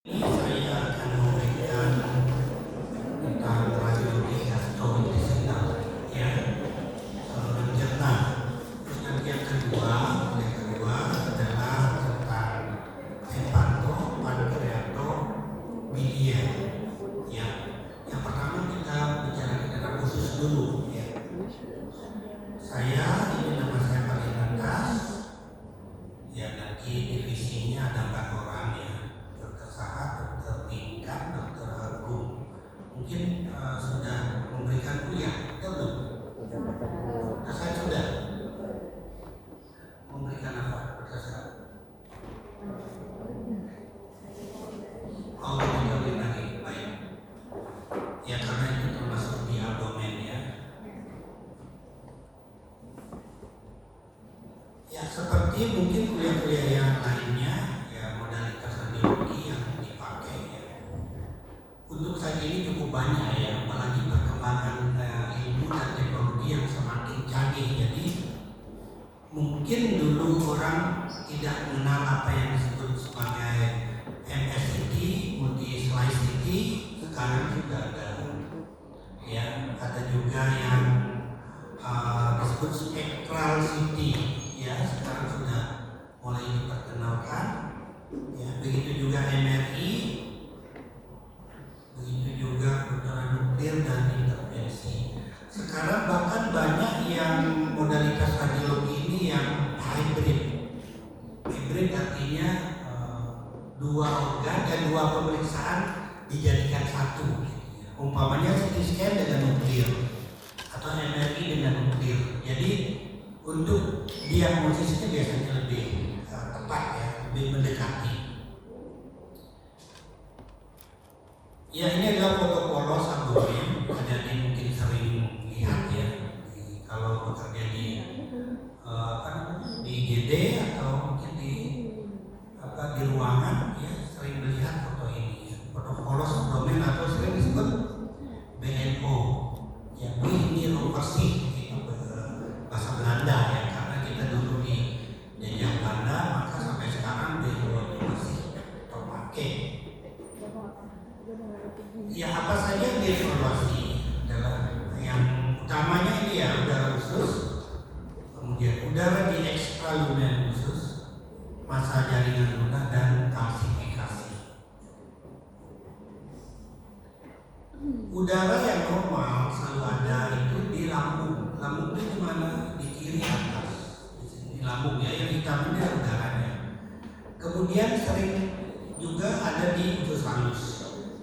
Saya akan memberikan tentang radiologi gastrointestinal, ya, mencerna. Terus nanti yang kedua adalah tentang hepato, pankreato, biliar. Ya, yang pertama kita bicara tentang usus dulu. Ya. Ini nama saya Palinantas. Ya, nanti divisinya ada 4 orang ya. Saat Dokter Tingkat, Dokter Agung mungkin sudah memberikan kuliah, belum? Saya sudah memberikan apa? Berdasarkan tidak lagi, baik. Ya karena itu termasuk di abdomen ya. Ya seperti mungkin kuliah-kuliah yang lainnya. Untuk saat ini cukup banyak ya, apalagi perkembangan ilmu dan teknologi yang semakin canggih. Jadi mungkin dulu orang tidak mengenal apa yang disebut sebagai MSCT, multi slice CT, sekarang sudah ada. Ya, ada juga yang disebut spectral CT, ya sekarang sudah mulai diperkenalkan. Ya, begitu juga MRI. Begitu juga kedokteran nuklir dan intervensi. Sekarang bahkan banyak yang modalitas radiologi ini yang hybrid. Hybrid artinya 2 organ dan 2 pemeriksaan dijadikan satu. Umpamanya CT scan dengan nuklir atau MRI dengan nuklir. Jadi untuk diagnosisnya biasanya lebih tepat ya, lebih mendekati. Ya ini adalah foto polos abdomen, jadi mungkin sering lihat ya kalau bekerja di IGD atau mungkin di ruangan ya sering melihat foto ini ya. Foto polos abdomen atau sering disebut BNO ya, ini operasi itu bahasa Belanda ya, karena kita dulu di jajah Belanda maka sampai sekarang BNO itu masih terpakai. Ya apa saja yang dievaluasi adalah yang utamanya ini ya udara usus, kemudian udara di ekstralumen usus, massa jaringan lunak dan kalsifikasi. Udara yang normal selalu ada itu di lambung. Lambung itu di mana? Di kiri atas. Di sini lambung ya, yang hitam ini udaranya. Kemudian sering juga ada di usus halus.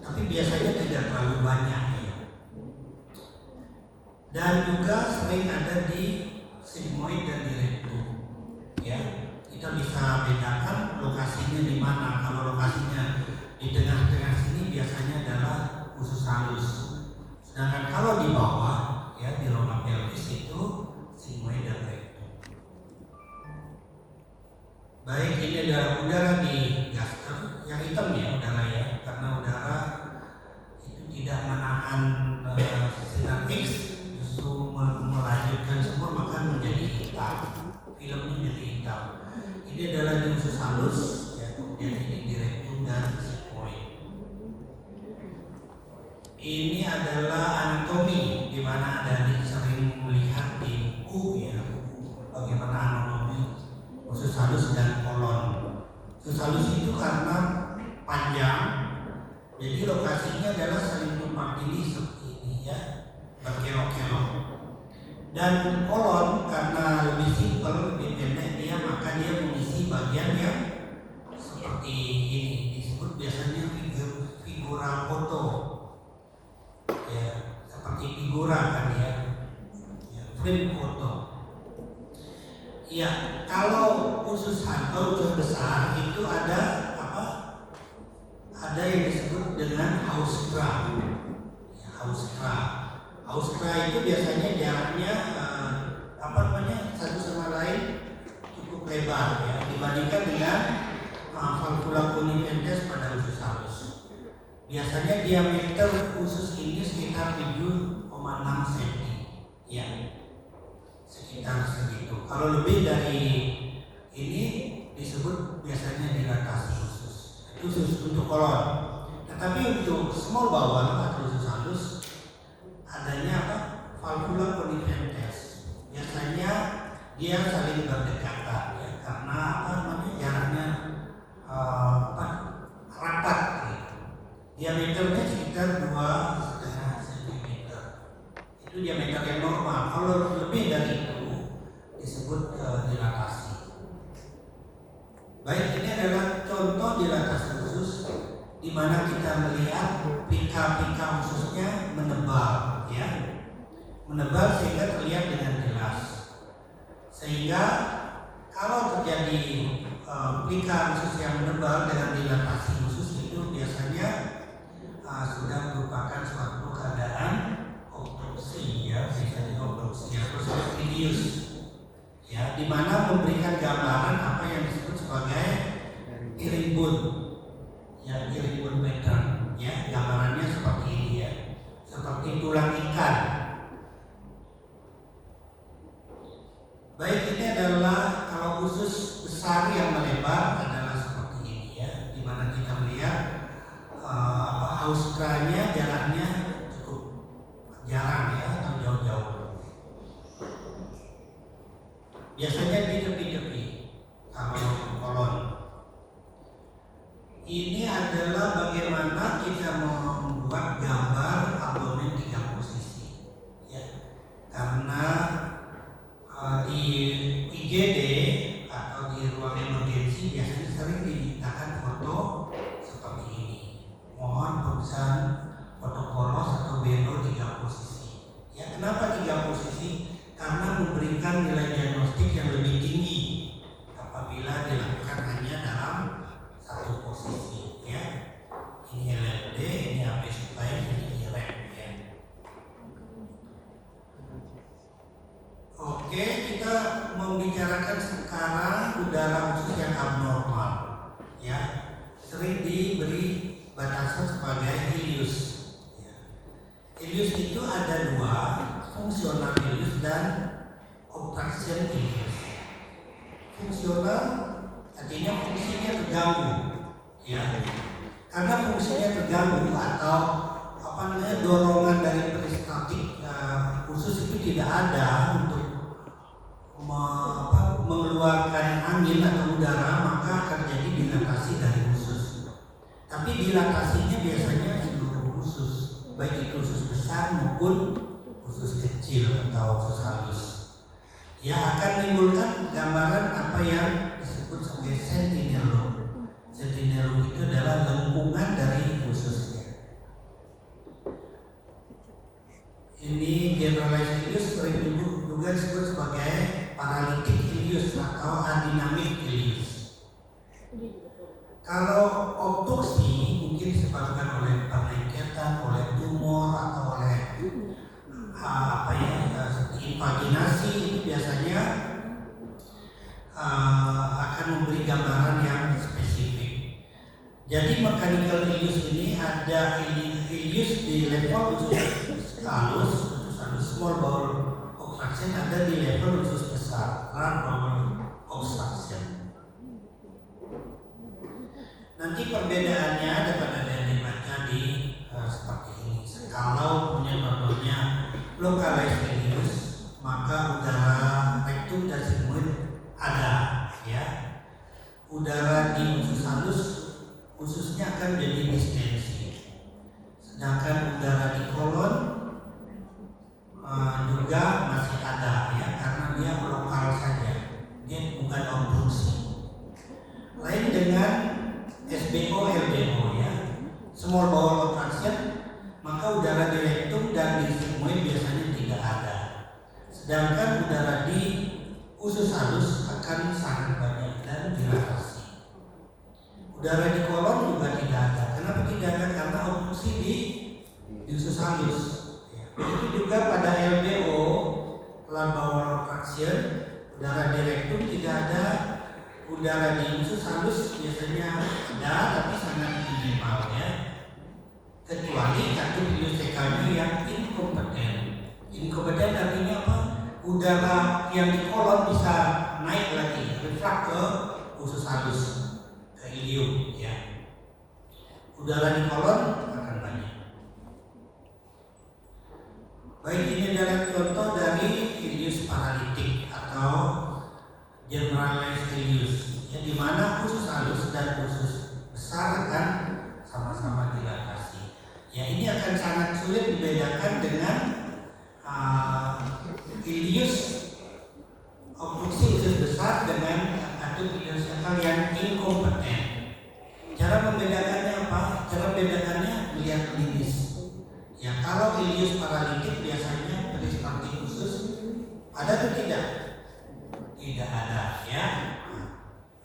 Tapi biasanya tidak terlalu banyak ya. Dan juga sering ada di sigmoid dan di rektum. Ya, kita bisa bedakan lokasinya di mana. Kalau lokasinya di tengah-tengah sini biasanya adalah usus halus. Sedangkan kalau di bawah ya di rongga pelvis itu sigmoid dan rektum. Baik, ini adalah udara di gaster yang hitam ya udara ya, karena udara tidak menahan sinar X, justru melanjutkan semua maka menjadi hitam. Filmnya menjadi hitam. Ini adalah di usus halus, ya, kemudian ini di rektum dan sigmoid. Ini adalah anatomi di mana Anda sering melihat di buku ya, bagaimana anatomi usus halus dan kolon. Usus halus itu karena panjang. Jadi lokasinya adalah saling tumpang tindih seperti ini ya, berkelok-kelok. Dan kolon karena lebih simpel, lebih pendek dia, maka dia mengisi bagian yang seperti ini, disebut biasanya figura foto. Ya, seperti figura kan ya, frame foto. Ya, kalau usus besar itu ada yang disebut dengan haustra. Ya, haustra itu biasanya jaraknya satu sama lain cukup lebar ya, dibandingkan dengan valvula conifentes pada usus halus. Biasanya diameter usus ini sekitar 7,6 cm ya, sekitar segitu. Kalau lebih dari ini disebut biasanya dilatasi usus. khusus untuk kolon. Tetapi untuk small bowel atau usus halus adanya apa? Valvula conifentes. Biasanya dia saling berdekatan ya, karena apa namanya jaraknya rapat. Gitu. Diameternya sekitar 2,5 cm. Itu diameter yang normal. Kalau lebih dari itu disebut dilatasi. Baik, ini adalah contoh dilatasi usus di mana kita melihat pika-pika ususnya menebal, ya, menebal sehingga terlihat dengan jelas. Sehingga kalau terjadi pika usus yang menebal dengan dilatasi usus itu biasanya sudah merupakan suatu keadaan obstruksi, ya, biasanya obstruksi atau Ileus, ya, di mana memberikan gambaran apa yang disebut sebagai irimbun. Ya, irimbun pattern, ya, gambarannya seperti ini ya, seperti tulang ikan. Baik, ini adalah kalau usus besar yang melebar adalah seperti ini ya, di mana kita melihat austranya jaraknya cukup jarang ya, atau jauh-jauh. Biasanya di tepi-tepi kalau kolon. Ini adalah bagaimana kita membuat gambar abdomen 3 posisi, ya. Karena di IGD atau di ruang emergensi biasanya sering dimintakan foto seperti ini. Mohon pesan foto polos atau beno 3 posisi. Ya, kenapa 3 posisi? Karena memberikan nilai diagnostik yang lebih tinggi apabila dilakukan hanya dalam 1 posisi, ya. Ini LLD, ini AP supaya ini IREM, ya. Oke, kita membicarakan sekarang udara usus yang abnormal, ya. Sering diberi batasan sebagai Ileus, ya. Ileus itu ada 2, fungsional Ileus dan obstruction Ileus. Fungsional artinya fungsinya terganggu, ya, karena fungsinya terganggu atau apa namanya dorongan dari peristaltik usus itu tidak ada untuk mengeluarkan angin atau udara, maka akan terjadi dilatasi dari usus. Tapi dilatasinya biasanya seluruh usus, baik itu usus besar maupun usus kecil atau usus halus. Ya, akan menimbulkan gambaran apa yang disebut sebagai sentinel. Sentinel itu adalah lengkungan dari ususnya. Ini generalized Ileus sering juga disebut sebagai paralytic Ileus atau adinamic Ileus. Kalau obstruksi mungkin disebabkan oleh peningkatan, oleh tumor atau oleh invaginasi, itu biasanya akan memberi gambaran yang spesifik. Jadi mechanical Ileus ini ada Ileus di level usus halus, small bowel obstruction, ada di level usus besar, large bowel obstruction. Nanti perbedaannya dapat ada dibaca di seperti ini. Kalau punya contohnya localized Ileus, maka udara rektum dan sigmoid ada, ya. Udara di usus halus, ususnya akan jadi distensi. Sedangkan udara di kolon juga masih ada, ya, karena dia lokal saja, dia bukan obstruksi. Lain dengan SBO, LBO, ya, small bowel obstruction, maka udara di rektum dan di sigmoid biasanya tidak ada. Sedangkan udara di usus halus akan sangat banyak dan dilatasi. Udara di kolon juga tidak ada. Kenapa tidak ada? Karena obstruksi di usus halus. Itu juga pada LBO, large bowel obstruction, udara di rektum tidak ada. Udara di usus halus biasanya ada, tapi sangat minimal, ya. Kecuali satu ileosekanya yang inkompeten. Inkompeten artinya apa? Udara yang di kolon bisa naik lagi, reflux ke usus halus, ke ileum, ya. udara di kolon akan banyak. Baik, ini adalah contoh dari ileus paralitik atau generalized ileus, di mana usus halus dan usus besar akan sama-sama dilatasi. Ini akan sangat sulit dibedakan dengan ileus obstruksi usus besar dengan atau ileus ekal yang inkompeten. Cara membedakannya apa? Cara membedakannya melihat klinis. Kalau ileus paralitik biasanya peristaltik usus ada atau tidak? Tidak ada, ya.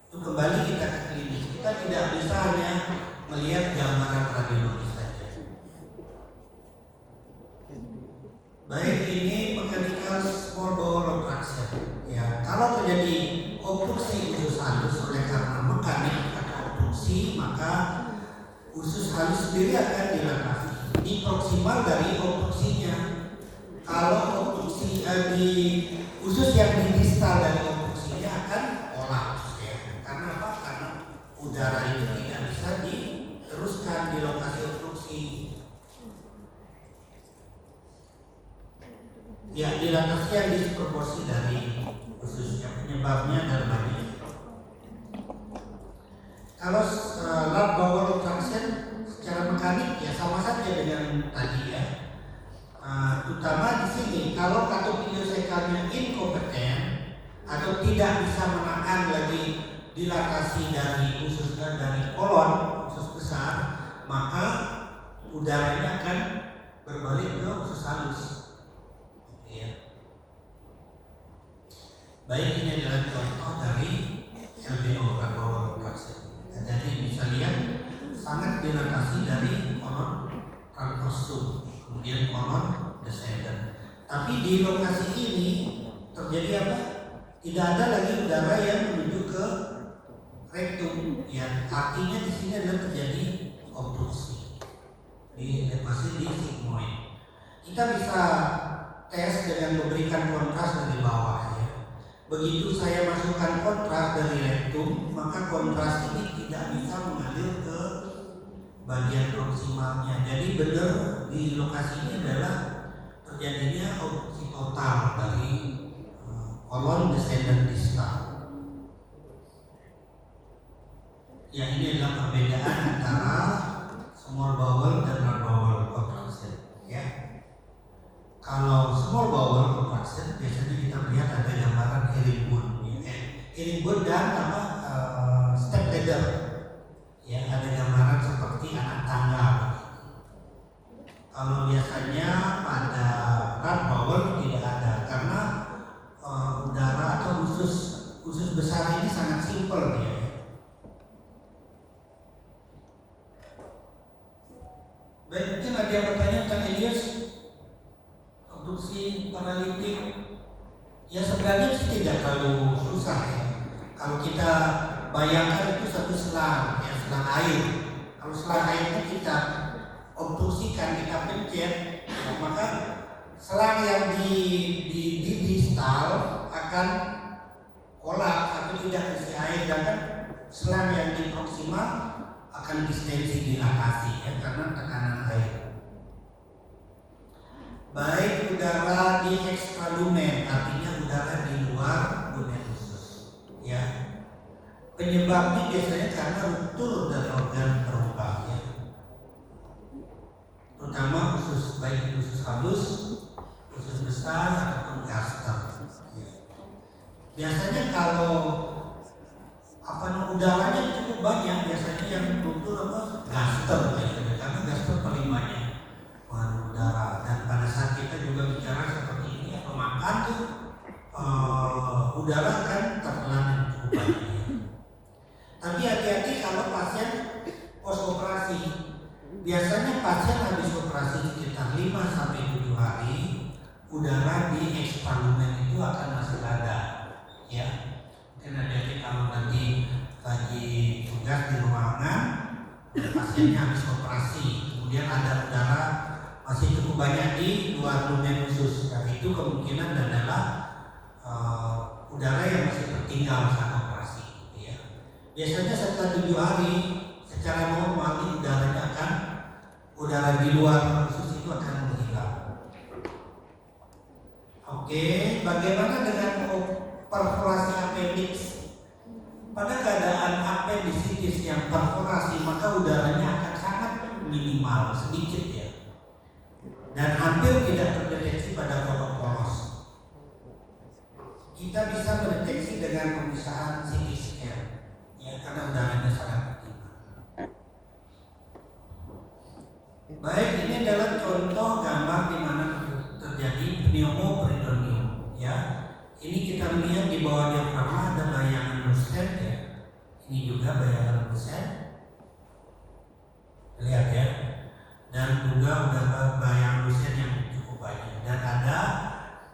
Itu kembali kita ke klinis. Kita tidak bisa hanya melihat gambaran radiologis saja. Baik, ini mechanical small bowel obstruction. Kalau terjadi obstruksi usus halus oleh karena mekanik atau obstruksi, maka usus halus sendiri akan dilatasi. Ini proksimal dari obstruksinya. Kalau obstruksi di usus yang di distal dari obstruksinya akan kolaps, Karena apa? Karena udara itu tidak bisa diteruskan di lokasi obstruksi. Dilatasi yang disproporsi dari ususnya. Penyebabnya adalah banyak. Kalau lab bowel obstruction secara mekanik sama saja dengan tadi, terutama di sini kalau katup ileus ekalnya inkompeten atau tidak bisa menahan lagi dilatasi dari usus dan dari kolon usus besar, maka udaranya akan berbalik ke usus halus. Baik, ini adalah contoh dari LBO bowel obstruction. Jadi bisa lihat sangat dilatasi dari kolon transversum, kemudian kolon descendant. Tapi di lokasi ini terjadi apa? Tidak ada lagi udara yang menuju ke rektum. Artinya di sini adalah terjadi obstruksi. Masih di sigmoid. Kita bisa tes dengan memberikan kontras dari bawah. Begitu saya masukkan kontras dari rektum, maka kontras ini tidak bisa mengalir ke bagian proksimalnya. Jadi benar di lokasi ini adalah terjadinya obstruksi total dari kolon descendant distal. Ini adalah perbedaan antara small bowel dan large bowel obstruction. Kalau small bowel obstruction biasanya kita melihat ada gambaran herringbone dan step ladder. Ada gambaran seperti anak tangga. Kalau biasanya pada large bowel tidak ada karena udara atau usus besar ini sangat simpel Baik, mungkin ada yang bertanya tentang ileus obstruksi paralitik. Sebenarnya tidak terlalu susah Kalau kita bayangkan itu satu selang, selang air. Kalau selang airnya kita obstruksikan, kita pencet, maka selang yang di distal akan kolaps atau tidak isi air, dan selang yang di proksimal akan distensi dilatasi karena tekanan air. Baik udara di ekstralumen, artinya udara di luar lumen usus. Penyebabnya biasanya karena ruptur dari organ perumpah, terutama usus, baik usus halus, usus besar ataupun gaster. Biasanya kalau udaranya cukup banyak, biasanya yang ruptur gaster biasanya, karena gaster paling banyak udara. Dan pada saat kita juga bicara seperti ini atau makan udara kan tertelan cukup banyak. Tapi hati-hati kalau pasien post operasi. Biasanya pasien habis operasi sekitar 5-7 hari, udara di ekstralumen itu akan masih ada. Mungkin hati-hati kalau nanti lagi tugas di ruangan, pasiennya habis operasi, kemudian ada udara masih cukup banyak di luar lumen usus. Itu kemungkinan adalah udara yang masih tertinggal saat operasi. Biasanya setelah 7 hari secara normal udara di luar usus itu akan menghilang. Oke, bagaimana dengan perforasi appendix? Pada keadaan appendicitis yang perforasi, maka udaranya akan sangat minimal, sedikit ya, dan hampir tidak terdeteksi pada kotak polos. Kita bisa mendeteksi dengan pemeriksaan CT scan, ya, karena udaranya sangat minimal. Baik, ini adalah contoh gambar di mana terjadi pneumoperitoneum, ya. Ini kita melihat di bawah diafragma ada bayangan Brusset, ya. Ini juga bayangan Brusset, lihat ya. Dan juga udah bayangan Brusset yang cukup banyak. Dan ada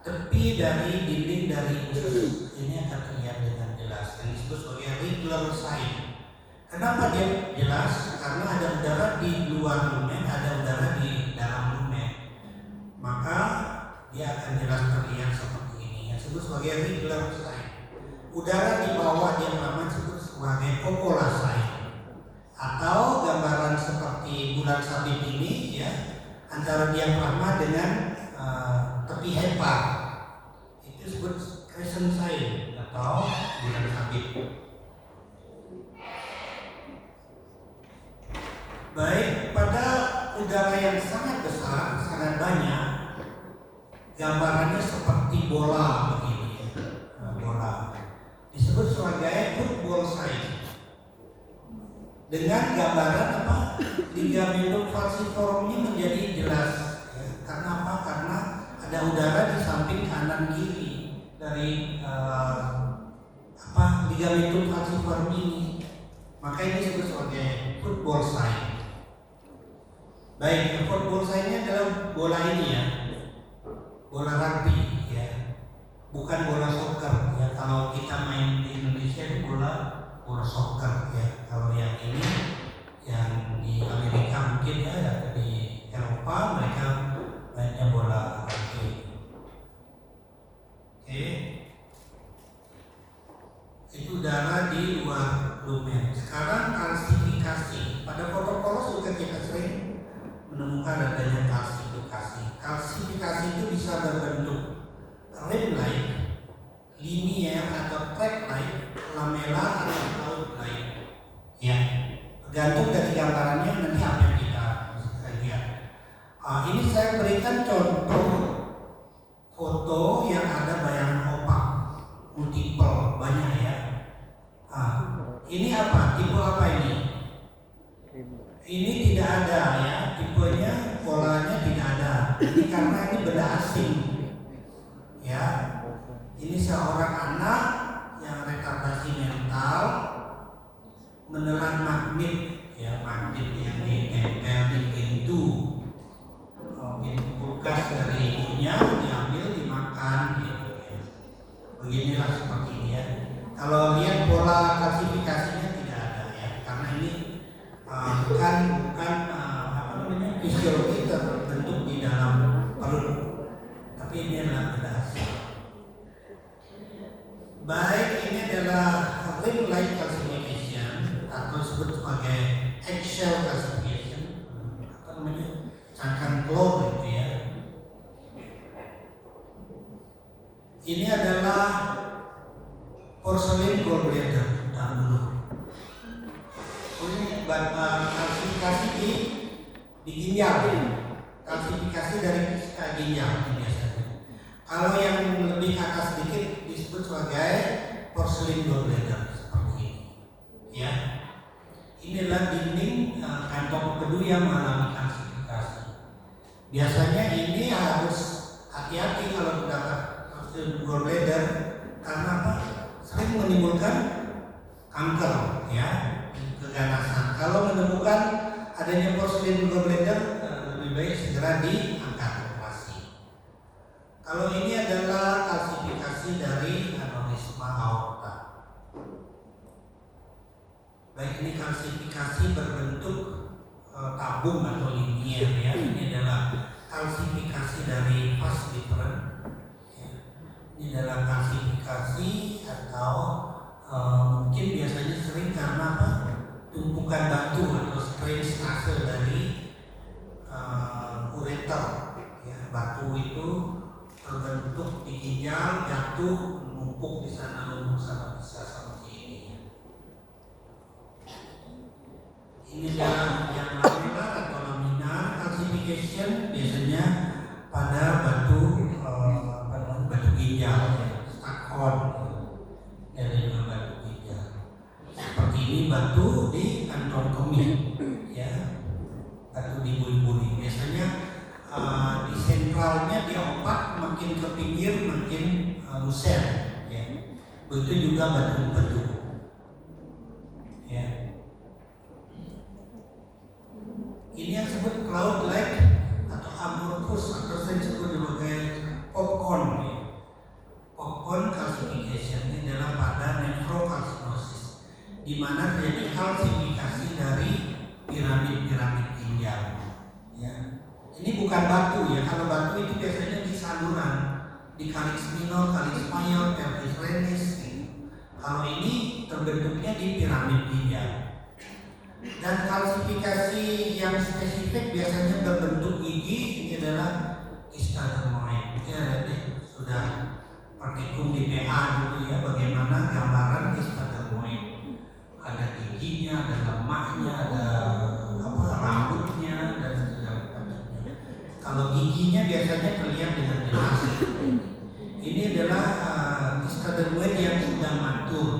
tepi dari dinding dari usus. Ini akan terlihat dengan jelas. Yang disebut sebagai Rigler sign. Kenapa dia jelas? Karena ada udara di luar lumen, ada udara di dalam lumen. Maka dia akan jelas terlihat seperti disebut sebagai Rigler sign. Udara di bawah diafragma disebut sebagai Coppola sign. Atau gambaran seperti bulan sabit ini, ya, antara diafragma dengan tepi hepa, itu disebut crescent sign atau bulan sabit. Baik, pada udara yang sangat besar, sangat banyak, gambarannya seperti bola begini, bola disebut sebagai football sign. Dengan gambaran apa? Ligamentum falciformnya menjadi jelas, ya. Karena apa? Karena ada udara di samping kanan kiri dari ligamentum falciform ini. Maka ini disebut sebagai football sign. Baik, football sign-nya adalah bola ini ya. Bola rugby ya, bukan bola soccer ya. Kalau kita main di Indonesia itu bola soccer ya. Kalau yang ini yang di Amerika mungkin ya, di Eropa mereka mainnya bola rugby. Oke, itu udara di luar lumen. Sekarang kalsifikasi. Pada fotopolos juga kita sering menemukan adanya kalsifikasi. Kalsifikasi itu bisa berbentuk rim-like, linier atau track-like, lamela atau cloud-like. Ya, tergantung dari gambarannya nanti apa yang kita lihat. Ini saya berikan contoh foto yang ada bayangan opak, multiple, banyak ya. Ini apa? Tipe apa ini? Ini tidak ada ya, tipenya, polanya tidak ada. Ini karena ini benda asing. Ya, ini seorang anak yang retardasi mental menelan magnet, ya, magnet yang ditempel di pintu kulkas dari ibunya, diambil dimakan, gitu ya. Beginilah seperti ini ya. Kalau lihat pola klasifikasinya tidak ada ya, karena ini bukan fisiologi terbentuk di dalam perut, tapi ini adalah benda asing. Baik, ini adalah rim-like classification atau disebut sebagai eggshell classification, cangkang telur gitu ya. Ini adalah porcelain gallbladder dulu. Ini kalsifikasi di ginjal, kalsifikasi dari ginjal biasanya. Kalau yang lebih ke atas sedikit disebut sebagai porcelain gallbladder seperti ini. Ya, inilah dinding kantong empedu yang mengalami kalsifikasi. Biasanya ini harus hati-hati kalau mendapat porcelain gallbladder karena apa? Sering menimbulkan kanker, ya, keganasan. Kalau menemukan adanya porcelain gallbladder, lebih baik segera diangkat operasi. Kalau ini adalah klasifikasi dari aneurisma aorta. Baik, ini klasifikasi berbentuk tabung atau linier ya. Ini adalah klasifikasi dari vas deferens. Ini adalah klasifikasi atau mungkin biasanya sering karena apa? tumpukan batu atau strain stase dari ureter. Ya, batu itu terbentuk di ginjal, jatuh, menumpuk di sana, bisa seperti ini. Ini yang laminar atau laminar calcification biasanya pada batu ginjal, stakon, dan juga batu ginjal. Seperti ini batu di kantong kemih, ya, batu di buri-buri. Biasanya di sentralnya dia opak, makin ke pinggir makin luser, ya. Begitu juga batu-batu, ya. Ini yang disebut cloud like atau amorphous atau saya sebut sebagai popcorn. Popcorn calcification ini adalah pada nefrokalsinosis, di mana terjadi kalsifikasi dari piramid-piramid ginjal. Ya. Ini bukan batu ya. Kalau batu itu biasanya di saluran, di calyx minor, calyx major, pelvis renis. Kalau ini terbentuknya di piramid ginjal. Dan kalsifikasi yang spesifik biasanya berbentuk gigi. Ini adalah histadermoid. Ini ada sudah praktikum di PA dulu ya, bagaimana gambaran histadermoid. Ada giginya, ada lemaknya, ada rambutnya dan segala macamnya. Kalau giginya biasanya terlihat dengan jelas. Ini adalah histadermoid yang sudah matur,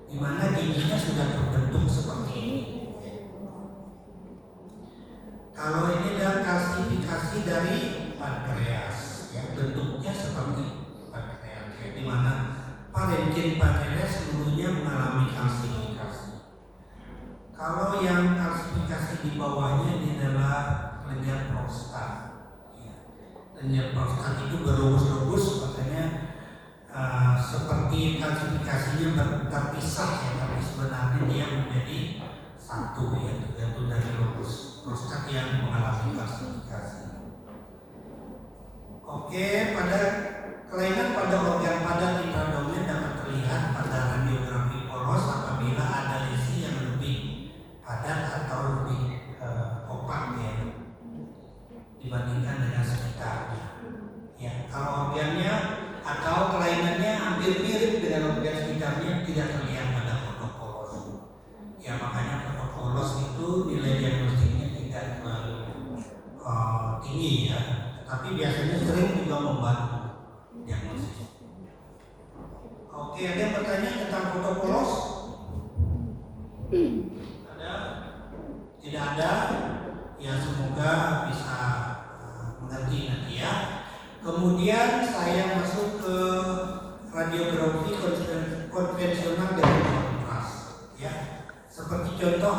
di mana giginya sudah terbentuk seperti ini. Kalau ini adalah kalsifikasi dari pankreas, ya, bentuknya seperti pankreas, ya, di mana parenkin pankreas seluruhnya mengalami kalsifikasi. Kalau yang kalsifikasi di bawahnya ini adalah kelenjar prostat. Ya. Kelenjar prostat itu berlubus-lubus, makanya seperti kalsifikasinya terpisah ya, tapi sebenarnya dia menjadi satu ya, tergantung dari lubus prostat yang mengalami kalsifikasi. Oke, pada kelainan pada organ padat intradomen dapat terlihat pada radiografi poros apabila ada lesi yang lebih padat atau lebih opak ya dibandingkan dengan sekitarnya. Ya, kalau organnya atau kelainannya hampir mirip dengan organ sekitarnya tidak terlihat pada fotoporos. Ya, makanya fotoporos itu nilai diagnostiknya tidak terlalu tinggi ya, tapi biasanya sering juga membantu diagnosis. Oke, ada yang bertanya tentang fotoporos? Ada? Tidak ada? Ya, semoga bisa mengerti nanti ya. Kemudian saya masuk ke radiografi konvensional dari kontras. Ya, seperti contoh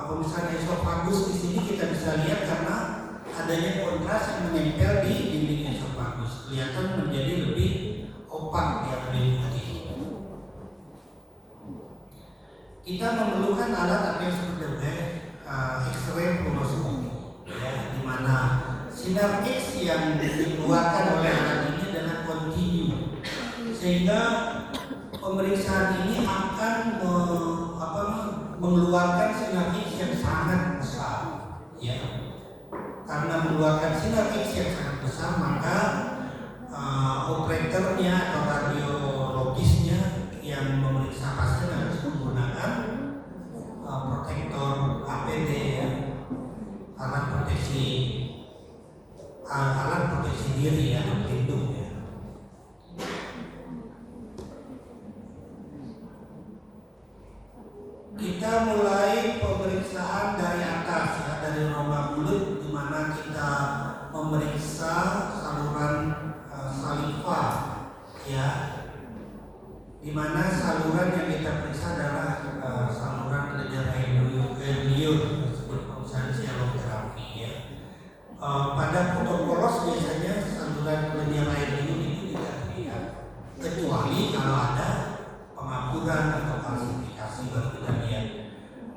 pemisahan esofagus di sini kita bisa lihat karena adanya kontras yang menempel di dinding esofagus, kelihatan menjadi lebih opak ya, lebih putih. Kita memerlukan alat apa yang disebut dengan X-ray fluoroskopi, ya, di mana sinar X yang dikeluarkan oleh alat ini adalah kontinu, sehingga pemeriksaan ini akan mengeluarkan sinar X yang sangat besar, ya. Karena mengeluarkan sinar X yang sangat besar, maka operatornya atau radiologisnya yang memeriksa pasien harus menggunakan protektor APD ya, alat proteksi diri atau pelindung ya. Kita mulai pemeriksaan dari atas ya, dari rongga mulut, di mana kita memeriksa saluran saliva ya, di mana saluran yang kita periksa adalah saluran kelenjar air liur disebut pemeriksaan sialografi ya. Pada fotoporos biasanya saluran kelenjar air liur itu tidak terlihat, kecuali kalau ada pengapuran atau kalsifikasi baru kita lihat,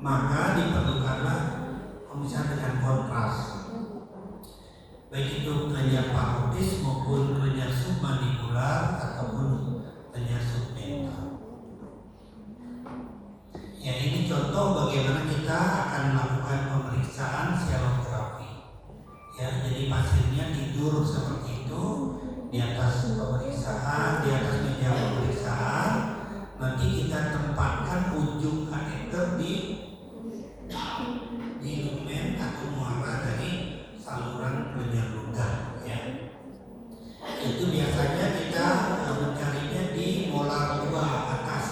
maka diperlukanlah pemeriksaan dengan kontras, baik itu kelenjar parotis maupun kelenjar submandibular ataupun kelenjar submental. Ya, ini contoh bagaimana kita pemeriksaan, di atas meja pemeriksaan nanti kita tempatkan ujung kateter di lumen atau muara dari saluran kelenjar ludah ya. Itu biasanya kita mencarinya di molar 2 atas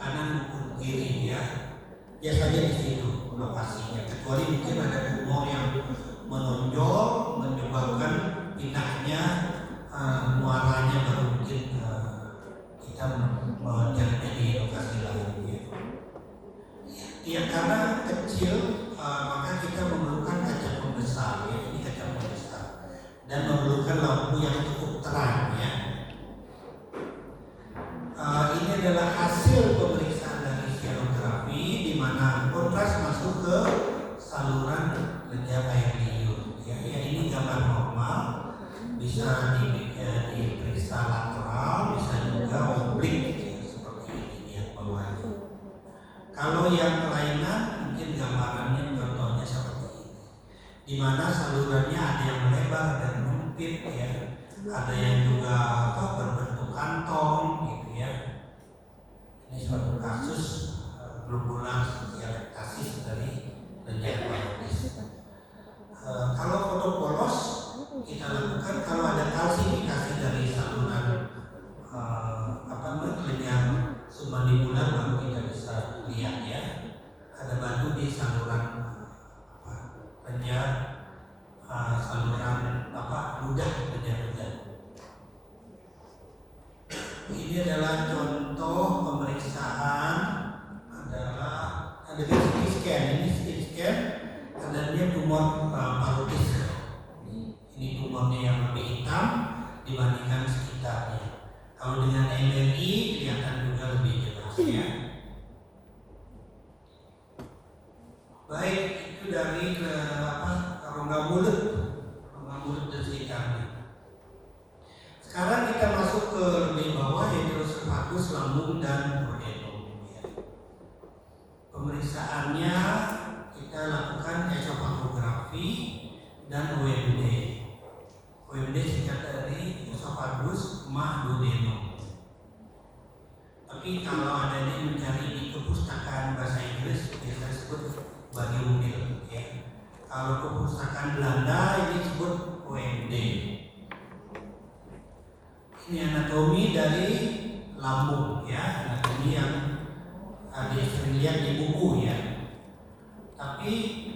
kanan maupun kiri ya. Biasanya di situ lokasinya, kecuali mungkin ada tumor yang menonjol menyebabkan pindahnya muaranya, baru mungkin kita mencarinya di lokasi lain ya. Ya karena kecil maka kita memerlukan kaca pembesar ya, ini kaca pembesar, dan memerlukan lampu yang cukup terang ya. Ini adalah hasil pemeriksaan dari sierografi di mana kontras masuk ke saluran kelenjar air liur ya. Ini gambar normal, bisa diperiksa lateral, bisa juga oblik ya, seperti ini ya bawahnya. Kalau yang kelainan mungkin gambarannya contohnya seperti ini, di mana salurannya ada yang melebar dan menyempit ya, ada yang juga berbentuk kantong gitu ya. Ini suatu kasus globular dialektasis dari kelenjar parotis. Kalau foto polos kita lakukan kalau ada kalsifikasi dari saluran kelenjar submandibular, baru kita bisa lihat ya, ada batu di saluran kelenjar saluran ludah, kelenjar ludah. Ini adalah contoh pemeriksaan, adalah ada CT scan. Ini CT scan, adanya tumor parotis. Ini tumornya yang lebih hitam dibandingkan sekitarnya. Kalau dengan MRI kelihatan juga lebih jelas ya. Baik, itu dari rongga mulut dan sekitarnya. Sekarang kita masuk ke lebih bawah, yaitu esophagus, lambung dan duodenum ya. Pemeriksaannya kita lakukan esofagografi dan OMD. OMD singkat dari esophagus ma duodenum. Tapi kalau ada yang mencari di perpustakaan bahasa Inggris biasa disebut bariumil ya. Kalau perpustakaan Belanda ini disebut OMD. Ini anatomi dari lambung ya, anatomi yang sering lihat di buku ya. Tapi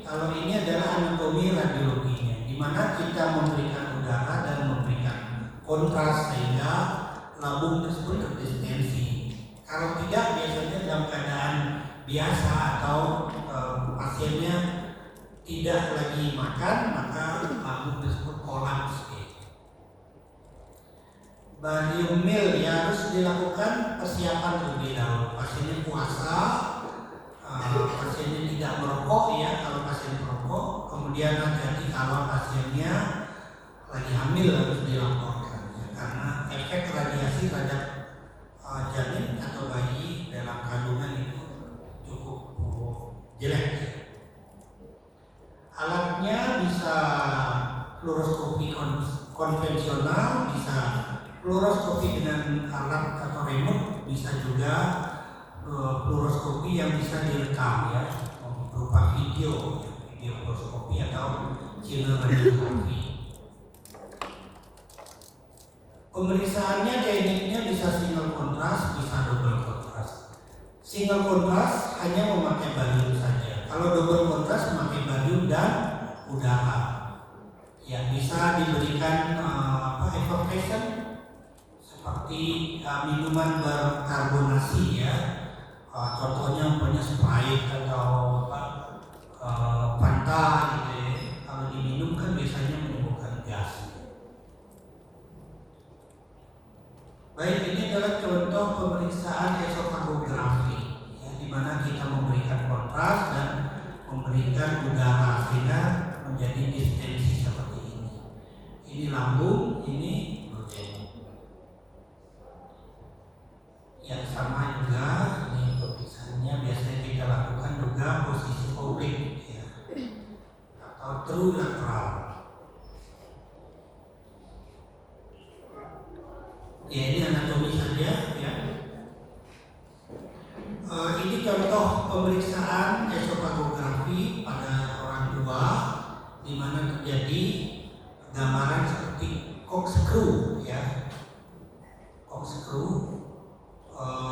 kalau ini adalah anatomi radiologinya, di mana kita memberikan udara dan memberikan kontras sehingga lambung tersebut terdistensi. Kalau tidak, biasanya dalam keadaan biasa atau pasiennya tidak lagi makan, maka lambung tersebut kolaps. Bariumil ya, harus dilakukan persiapan terlebih dahulu. Pasiennya puasa, pasiennya tidak merokok ya. Kalau pasien merokok, kemudian hati-hati kalau pasiennya lagi hamil harus dilaporkan ya, karena efek radiasi terhadap janin atau bayi dalam kandungan itu cukup jelek. Alatnya bisa fluoroskopi konvensional, bisa fluoroskopi dengan alat atau remote, bisa juga fluoroskopi yang bisa direkam ya, berupa video fluoroskopi atau channel radiografi. Pemeriksaannya tekniknya bisa single kontras, bisa double kontras. Single kontras hanya memakai barium saja. Kalau double kontras memakai barium dan udara. Ya, bisa diberikan evaporation seperti minuman berkarbonasi ya. Contohnya punya Sprite atau Fanta gitu ya. Kalau diminum kan biasanya menimbulkan gas. Baik, ini adalah contoh pemeriksaan esofagografi ya, di mana kita memberikan kontras dan memberikan udara sehingga menjadi distensi seperti ini. Ini lambung, ini duodenum. Yang sama juga, ini pemeriksaannya biasanya kita lakukan juga posisi oblik ya, atau true lateral. Ya, terjadi gambaran seperti corkscrew ya, corkscrew.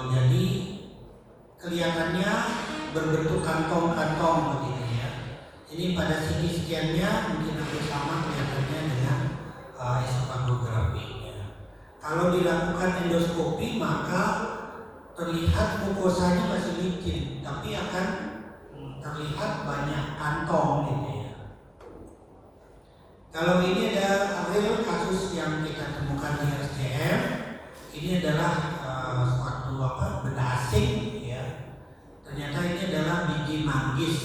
Jadi kelihatannya berbentuk kantong-kantong begitu ya. Ini pada CT scan-nya mungkin hampir sama kelihatannya dengan esofagografi. Kalau dilakukan endoskopi maka terlihat mukosanya masih licin, tapi akan terlihat banyak kantong gitu ya. Kalau ini ada real kasus yang kita temukan di RSCM, ini adalah suatu benda asing ya. Ternyata ini adalah biji manggis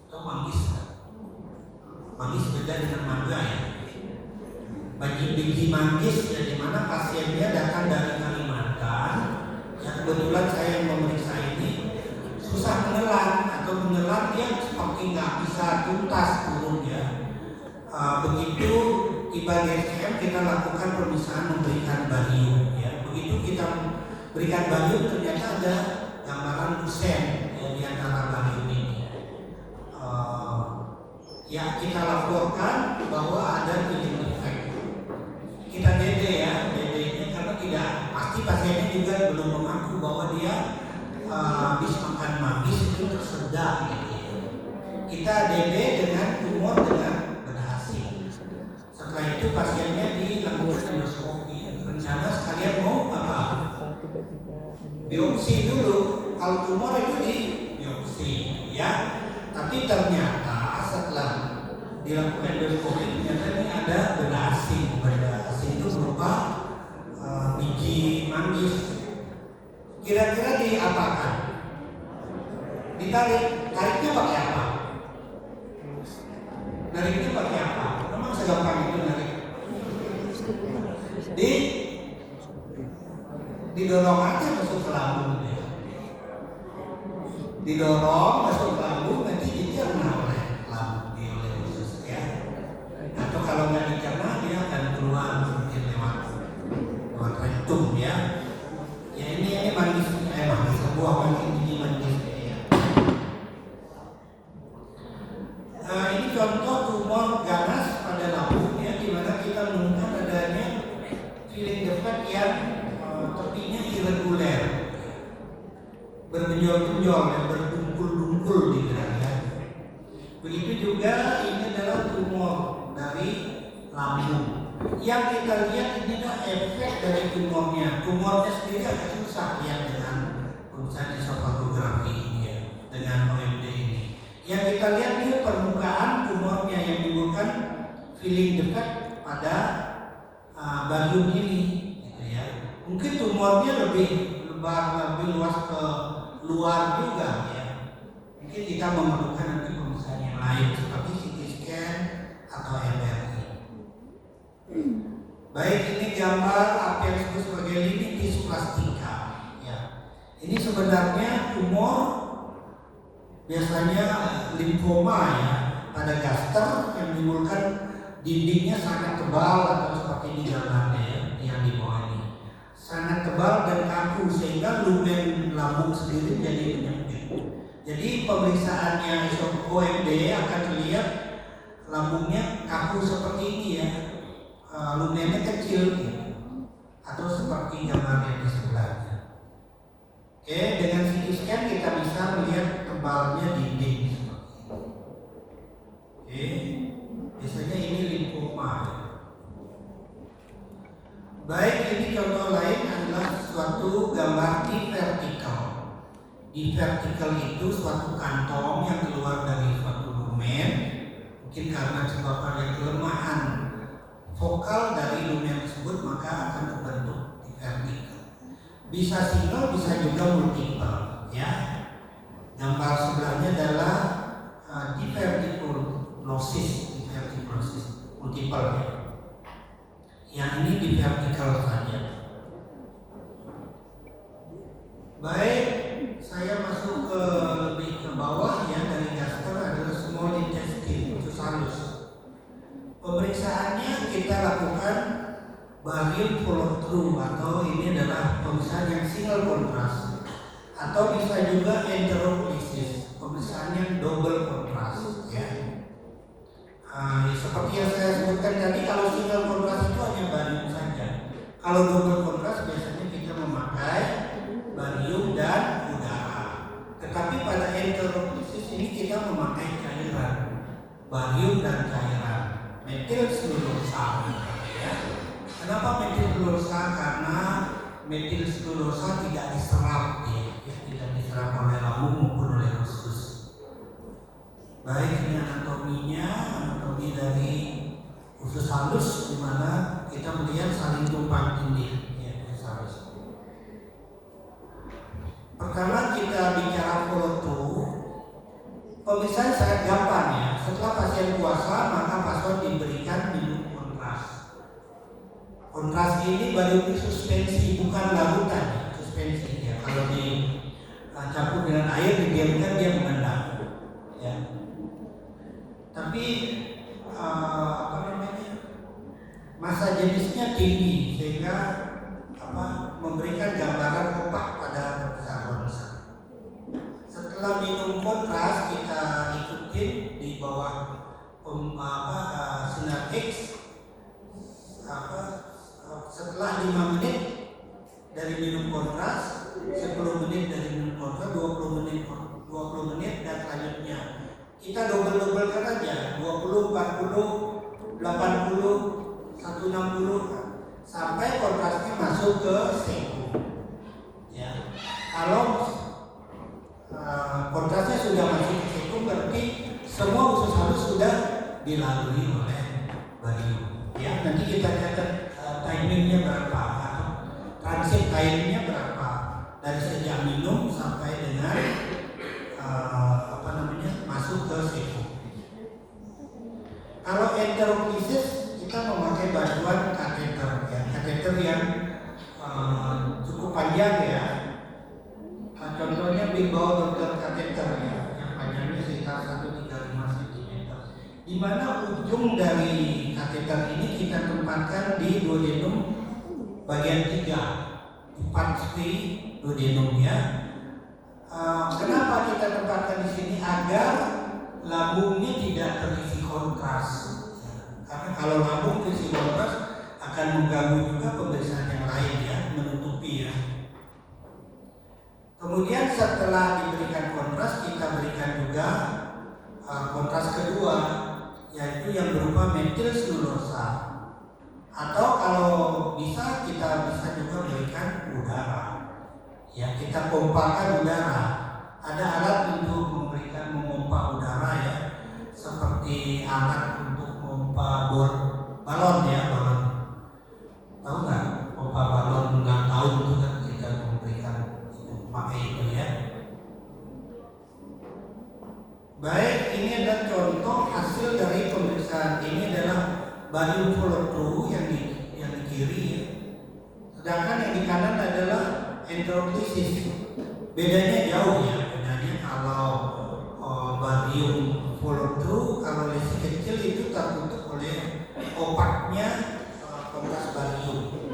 atau manggis. Manggis beda dengan mangga ya. Biji manggis ya, di mana pasiennya datang dari Kalimantan. Ya, kebetulan saya yang memeriksa ini susah menelan atau menelan dia seperti nggak bisa tuntas turun ya. Begitu tiba di RSCM kita lakukan pemeriksaan memberikan barium ya. Begitu kita berikan barium ternyata ada gambaran kusen ya, di antara barium ini. Ya kita laporkan bahwa ada healing defect. Kita DD ya, DD-nya karena tidak pasti pasiennya juga belum mengaku bahwa dia habis makan manggis itu tersedak gitu ya. Kita DD dengan tumor dengan berhasil. Setelah itu pasiennya dilakukan endoskopi. Rencana sekalian mau apa? Biopsi dulu. Kalau tumor itu di biopsi ya. Tapi ternyata setelah dilakukan endoskopi ternyata ini ada benda asing. Benda asing itu berupa biji manggis. Kira-kira diapakan? Tariknya pakai apa? Nariknya pakai apa? Memang segampang itu narik. Didorong aja masuk ke lambung ya. Didorong masuk ke lambung, nanti dicerna oleh lambung, oleh usus ya. Atau kalau nggak dicerna dia akan keluar mungkin lewat rektum ya. Ya ini manggis, sebuah manggis ini manggis ya. Ini contoh tumor ganas pada lambung ya, di mana kita menemukan adanya filling defect yang tepinya irregular, berbenjol-benjol dan berdungkul-dungkul di ya. Begitu juga ini adalah tumor dari lambung. Yang kita lihat ini adalah efek dari tumornya. Tumornya sendiri agak susah lihat dengan pemeriksaan esofagografi ini ya, dengan OMD ini. Yang kita lihat ini permukaan tumornya yang menimbulkan filling defect pada barium ini, gitu ya. Mungkin tumornya lebih luas ke luar juga ya. Mungkin kita memerlukan nanti pemeriksaan yang lain seperti CT scan atau MRI. Baik, ini gambar apa yang disebut sebagai limitis plastika ya. Ini sebenarnya tumor biasanya limfoma ya pada gaster yang menimbulkan dindingnya sangat tebal atau seperti ini gambarnya ya, yang di bawah ini sangat tebal dan kaku sehingga lumen lambung sendiri jadi menyempit. Jadi pemeriksaannya OMD akan terlihat lambungnya kaku seperti ini ya, lumennya kecil gitu, atau seperti gambar yang di sebelahnya. Oke, dengan CT scan kita bisa melihat tebalnya dinding seperti ini. Oke, biasanya ini limfoma. Baik, ini contoh lain adalah suatu gambar di vertikal. Di vertikal itu suatu kantong yang keluar dari suatu lumen, mungkin karena sebab ada kelemahan vokal dari lumen tersebut maka akan terbentuk di vertikal. Bisa single, bisa juga multiple ya. Gambar sebelahnya adalah diverticulosis, multiple ya. Yang ini di vertikal saja. Baik, saya masuk ke lebih ke bawah ya, dari gaster adalah small intestine, usus halus. Pemeriksaannya kita lakukan barium follow through atau ini adalah pemeriksaan yang single kontras atau bisa juga enterocolisis, pemeriksaan yang double kontras ya. Seperti yang saya sebutkan tadi, kalau single kontras itu hanya barium saja. Kalau double kontras biasanya kita memakai barium dan udara. Tetapi pada enteroklisis ini kita memakai cairan, barium dan cairan, metil selulosa. Ya. Kenapa metil selulosa? Karena metil selulosa tidak diserap, tidak diserap oleh lambung maupun oleh usus. Baik, ini anatominya, anatomi dari usus halus, di mana kita melihat saling tumpang tindih, ya, usus halus. Pertama kita bicara follow through. Pemeriksaan sangat gampang ya. Setelah pasien puasa, maka pasien diberikan minum kontras. Kontras ini barium suspensi, bukan larutan, suspensi ya. Kalau dicampur dengan air, didiamkan dia mengendap. Ya. Tapi massa jenisnya tinggi sehingga memberikan gambaran opak pada ronsen. Setelah minum kontras kita ikutin di bawah sinar X. Setelah 5 menit dari minum kontras, 10 menit dari minum kontras, 20 menit dan selanjutnya kita double-kan aja, 20, 40, 80, 160 sampai kontrasnya masuk ke sekum. Ya. Kalau kontrasnya sudah masuk ke sekum, berarti semua usus halus sudah dilalui oleh barium. Ya, nanti kita catat timingnya berapa atau transit timingnya berapa dari sejak minum sampai dengan masuk ke sekum. Kalau enteroklisis kita memakai bantuan kateter, ya, kateter yang cukup panjang ya. Contohnya big bowel dokter kateter ya, yang panjangnya sekitar 135 cm. Di mana ujung dari kateter ini kita tempatkan di duodenum bagian 3, 4 stay duodenum ya. Kenapa kita tempatkan di sini? Agar lambungnya tidak terisi kontras. Karena kalau lambung terisi kontras akan mengganggu juga pemeriksaan yang lain ya, menutupi ya. Kemudian setelah diberikan kontras, kita berikan juga kontras kedua, yaitu yang berupa metil selulosa. Atau kalau bisa kita bisa juga berikan udara. Ya, kita pompakan udara. Ada alat untuk memompa udara ya, seperti alat untuk memompa balon ya, balon. Tahu nggak? Pompa balon 6 tahun itu kan kita memberikan itu, pakai itu ya. Baik, ini adalah contoh hasil dari pemeriksaan. Ini adalah barium follow through yang di kiri ya. Sedangkan yang di kanan adalah enteroklisis. Bedanya jauh ya. Bedanya kalau barium follow through, kalau lesi kecil itu tertutup oleh opaknya kontras barium.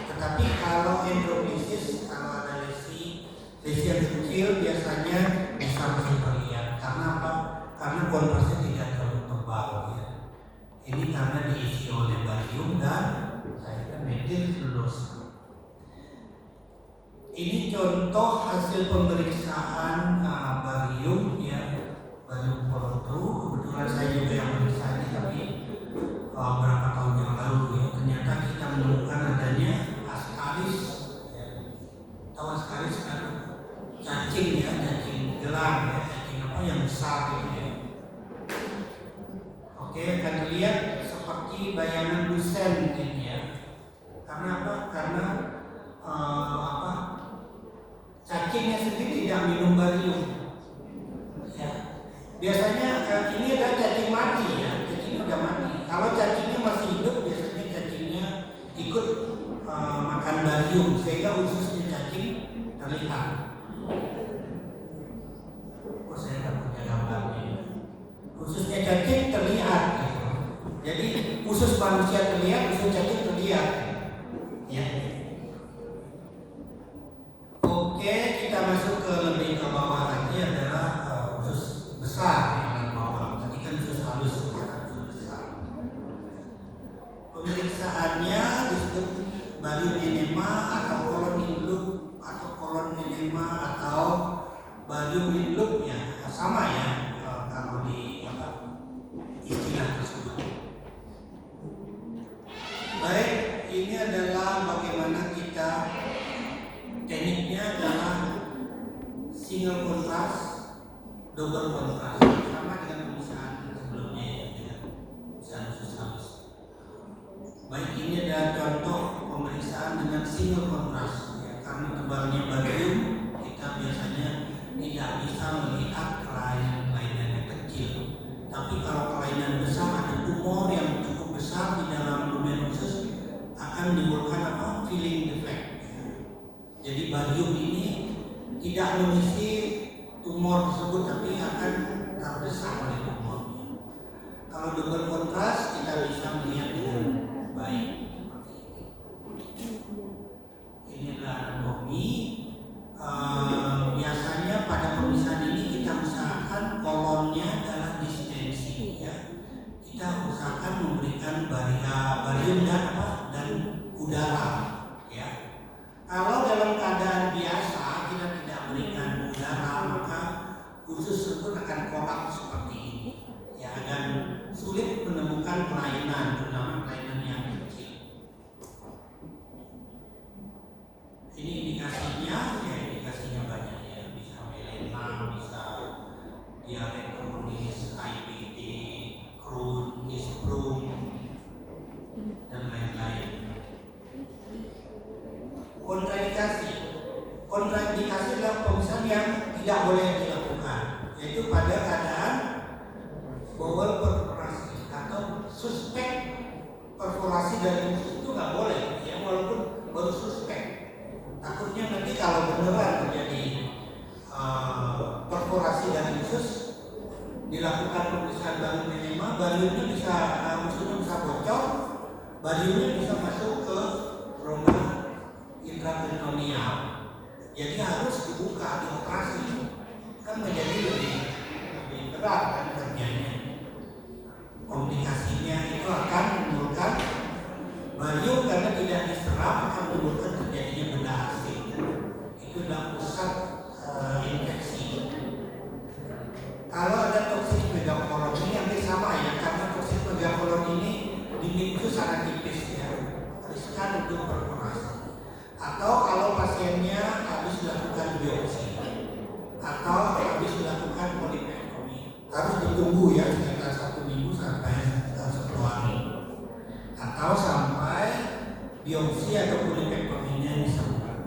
Tetapi kalau enteroklisis, kalau ada lesi yang kecil biasanya bisa masih terlihat. Karena apa? Karena kontrasnya tidak terlalu tebal ya. Ini karena diisi oleh barium dan metil selulosa. Ini contoh hasil pemeriksaan barium ya, barium follow through. Kebetulan saya juga yang memeriksa ini, tapi berapa tahun yang lalu ya, ternyata kita menemukan adanya askaris ya. Tahu askaris kan? Cacing ya, cacing gelang ya, cacing apa yang besar gitu ya. Oke, akan terlihat seperti bayangan lusen ini ya. Karena apa? Karena cacingnya sendiri tidak minum barium. Ya. Biasanya ini adalah cacing mati ya, cacingnya sudah mati. Kalau cacingnya masih hidup, biasanya cacingnya ikut makan barium sehingga ususnya cacing terlihat. Oh, saya tidak punya gambarnya. Ususnya cacing terlihat. Gitu. Jadi usus manusia terlihat, usus cacing terlihat. Ya. Oke, kita masuk ke lebih ke bawah lagi adalah usus besar yang bawah. Tadi kan usus halus, bukan usus besar. ini adalah bagaimana kita tekniknya adalah single kontras, double kontras, sama dengan pemisahan sebelumnya ya, dengan pemisahan usus halus. Baik, ini adalah contoh pemeriksaan dengan single kontras ya, karena tebalnya barium kita biasanya tidak bisa melihat kelainan yang kecil. Tapi kalau kelainan besar, ada tumor yang cukup besar di dalam lumen usus, akan menimbulkan filling defect. Jadi barium ini tidak mengisi tumor tersebut, tapi akan terdesak oleh tumornya. Kalau double kontras kita bisa melihat dengan baik. Ini adalah anatomi. Biasanya pada pemisahan ini kita usahakan kolonnya adalah distensi ya. Kita usahakan memberikan barium dan udara ya. Kalau dalam keadaan biasa kita tidak berikan udara, maka usus tersebut akan kolaps seperti ini ya, dan sulit menemukan kelainan, terutama kelainan yang kecil. Ini indikasinya ya, indikasinya banyak ya, bisa melena, bisa diare kronis, IBD, Crohn, Crohn, dan lain-lain. Kontraindikasi adalah pemisahan yang tidak boleh dilakukan, yaitu pada keadaan bowel perforasi atau suspek perforasi dari usus itu nggak boleh ya, walaupun baru suspek. Takutnya nanti kalau beneran terjadi perforasi dari usus, dilakukan pemeriksaan barium enema, bariumnya bisa ususnya bisa bocor, bariumnya bisa masuk ke rongga intraperitoneal. Jadi harus dibuka, dioperasi, kan menjadi lebih berat kan kerjanya. Komplikasinya itu akan menimbulkan barium karena tidak diserap, akan menimbulkan terjadinya benda asing. Itu adalah pusat infeksi. Kalau ada toksit megakolon ini hampir sama ya, karena toksit megakolon ini di usus sangat tipis ya, riskan untuk perforasi. Atau kalau pasiennya habis dilakukan biopsi atau habis dilakukan polipektomi, harus ditunggu ya sekitar 1 minggu sampai 10 hari, atau sampai biopsi atau polipektominya disembuhkan.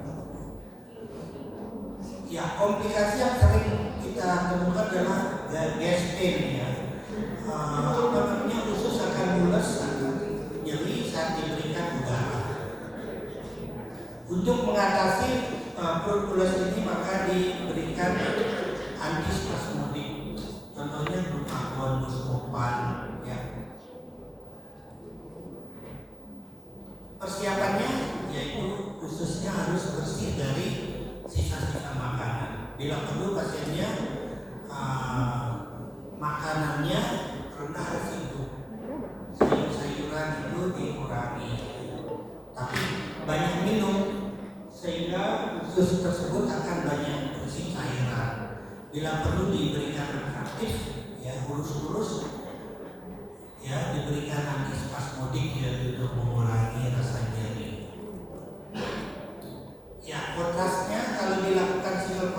Ya, komplikasi yang sering kita temukan adalah gas pain ya. Usus akan mules, nyeri saat diberikan udara. Untuk mengatasi perut mules ini maka diberikan antispasmodik, contohnya glukagon, buscopan ya. Persiapannya yaitu ususnya harus bersih dari sisa-sisa makanan. Bila perlu pasiennya makanannya rendah residu, sayur-sayuran itu dikurangi, tapi banyak minum sehingga usus tersebut akan banyak berisi cairan. Bila perlu diberikan refraktif ya, urus-urus ya, diberikan antispasmodik ya untuk mengurangi rasa nyeri. Ya, kontrasnya kalau dilakukan single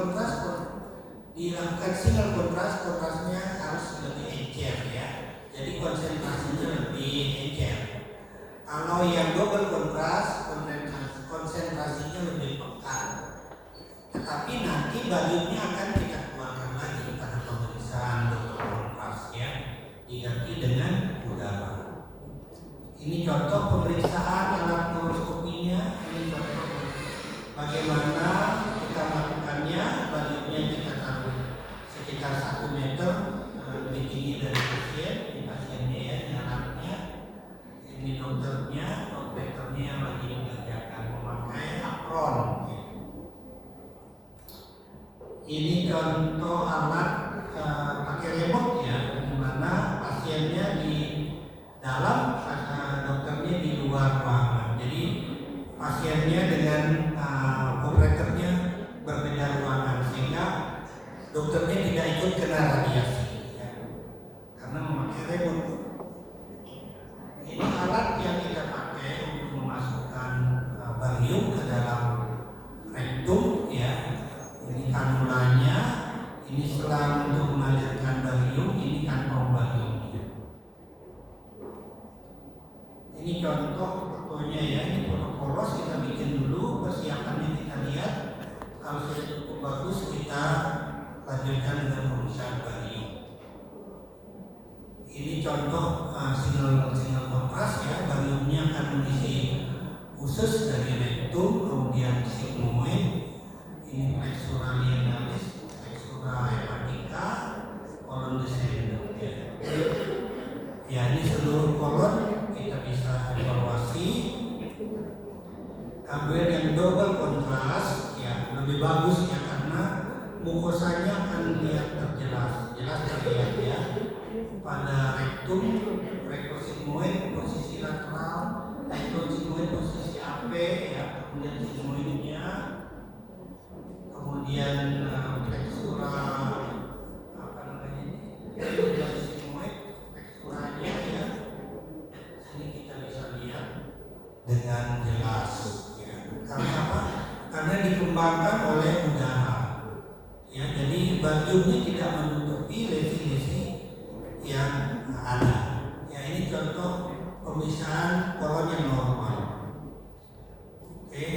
kontras, kontrasnya harus lebih encer ya. Jadi konsentrasinya lebih encer. Kalau yang double kontras, konsentrasinya lebih pekat. Tetapi nanti bariumnya akan kita keluarkan lagi pada pemeriksaan double kontras ya, diganti dengan udara. Ini contoh pemeriksaan alat fluoroskopinya. Ini contoh bagaimana kita melakukannya. Bariumnya kita taruh sekitar 1 meter lebih tinggi dari pasien. Ini pasiennya ya, ini alatnya. Ini dokternya, operatornya yang lagi mengerjakan memakai apron. Ini contoh alat pakai remote ya, di mana pasiennya di dalam, dokternya di luar ruangan. Jadi pasiennya dengan operatornya berbeda ruangan sehingga dokternya tidak ikut kena radiasi ya, karena memakai remote. Ini alat yang kita pakai untuk memasukkan Ini contoh fotonya ya, ini foto polos kita bikin dulu, persiapannya kita lihat. Kalau sudah cukup bagus kita lanjutkan dengan pemeriksaan barium. Ini contoh single kontras ya, bariumnya akan mengisi usus dari rektum, kemudian sigmoid, ini plexura lienalis, plexura hepatica, kolon descendens ya, ini seluruh kolon kita bisa evaluasi. Kemudian yang double kontras ya lebih bagus ya, karena mukosanya akan terlihat jelas terlihat ya. Pada rektum, rektum sigmoid posisi lateral, rektum sigmoid posisi AP ya, kemudian sigmoidnya, kemudian plexura apa namanya ini, sigmoid, plexuranya ya, sini kita bisa lihat dengan jelas ya. Karena apa? Karena dikembangkan oleh udara ya, jadi bariumnya tidak menutupi lesi-lesi yang ada ya. Ini contoh pemisahan kolon yang normal. Oke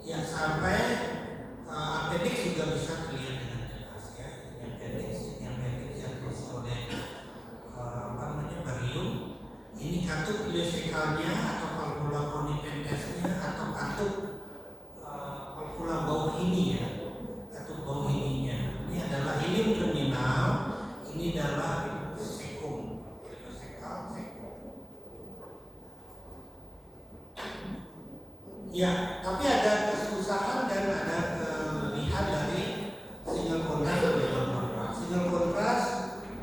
ya, sampai appendix juga bisa terlihat dengan jelas ya. Appendix yang terisi oleh apa namanya barium. Ini katup ileocekalnya atau valvula conifentesnya atau katup valvula Bowhini ya, katup Bowhininya. Ini adalah ileum terminal, ini adalah sekum, ileocekal sekum. Ya, tapi ada kesusahan dan ada kelebihan dari single kontras dan double kontras. Single kontras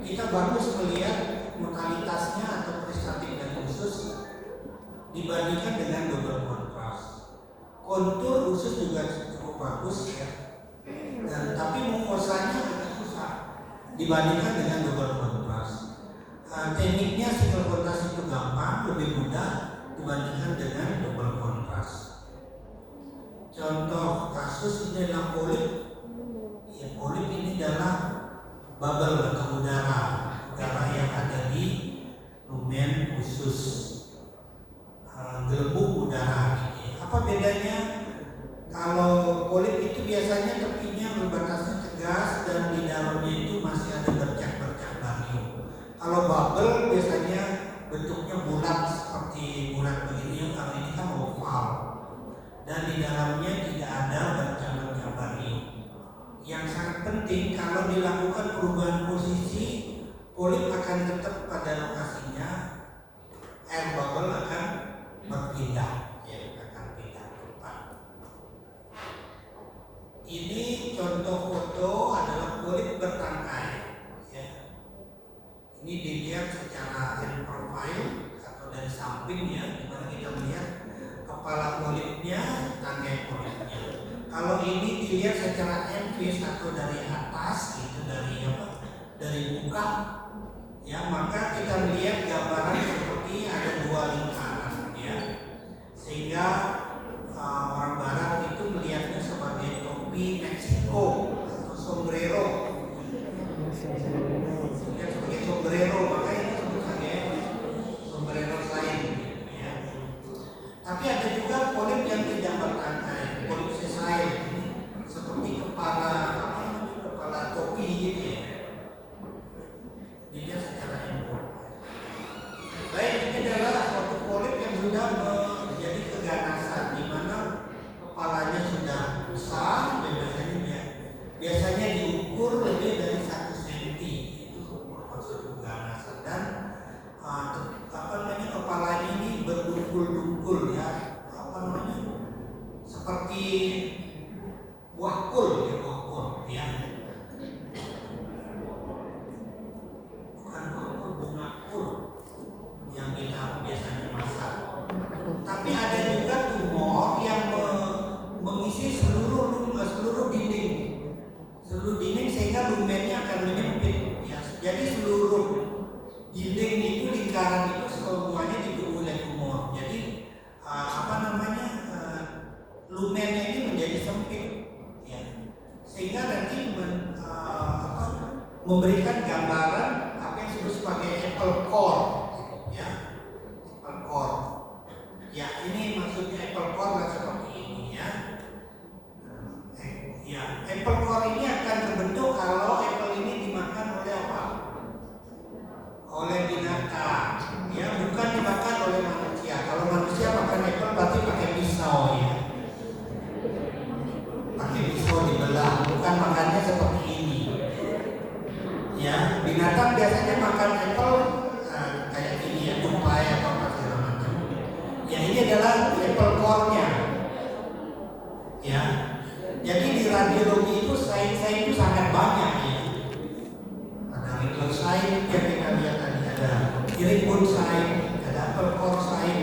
kita bagus melihat mortalitasnya atau prestatik dari usus dibandingkan dengan double kontras. Kontur usus juga cukup bagus ya, dan tapi mukosanya agak susah dibandingkan dengan double kontras. Tekniknya single kontras itu gampang, lebih mudah dibandingkan dengan double kontras. Contoh kasus ini adalah polip. Ya, polip ini adalah bubble atau udara yang ada di lumen usus, gelembung udara. Apa bedanya? Kalau polip itu biasanya tepinya berbatasnya tegas dan di dalamnya itu masih ada bercak-bercak barium. Kalau bubble biasanya bentuknya bulat seperti bulat begini, kalau ini kan oval dan di dalamnya tidak ada bercak-bercak barium. Yang sangat penting kalau dilakukan perubahan posisi, polip akan tetap pada lokasinya, air bubble akan berpindah ya, akan pindah tempat. Ini contoh foto adalah polip bertangkai ya. Ini dilihat secara end profile atau dari samping ya, dimana kita melihat kepala polipnya, tangkai polipnya. Kalau ini dilihat secara end face atau dari atas, itu dari apa? Dari muka, ya, maka kita melihat gambaran seperti ada dua lingkaran, ya, sehingga orang Barat itu melihatnya sebagai topi Meksiko atau sombrero, melihat sebagai sombrero, maka ini disebut sebagai sombrero sign, ya. Tapi ada juga polip yang tidak bertangkai, polip sesai, seperti kepala topi gitu ya. Dilihat secara info. Baik, ini adalah suatu polip yang sudah menjadi keganasan, di mana kepalanya sudah besar, biasanya diukur lebih dari 1 cm, itu maksud keganasan, dan kepalanya ini berdungkul-dungkul ya, seperti buah kul ya. Bukan kul, bunga kul yang kita biasanya masak. Tapi ada juga tumor yang mengisi seluruh dinding sehingga lumennya akan menyempit ya. Jadi seluruh dinding itu, lingkaran itu semuanya dipenuhi oleh tumor. Jadi lumennya ini menjadi sempit ya. Sehingga nanti memberikan gambaran apa yang disebut sebagai apple core ya. Apple adalah apple core-nya. Ya. Jadi di radiologi itu sains itu sangat banyak ya. Ada regular sign yang kita lihat tadi, ada Herringbone sign, ada apple core sign.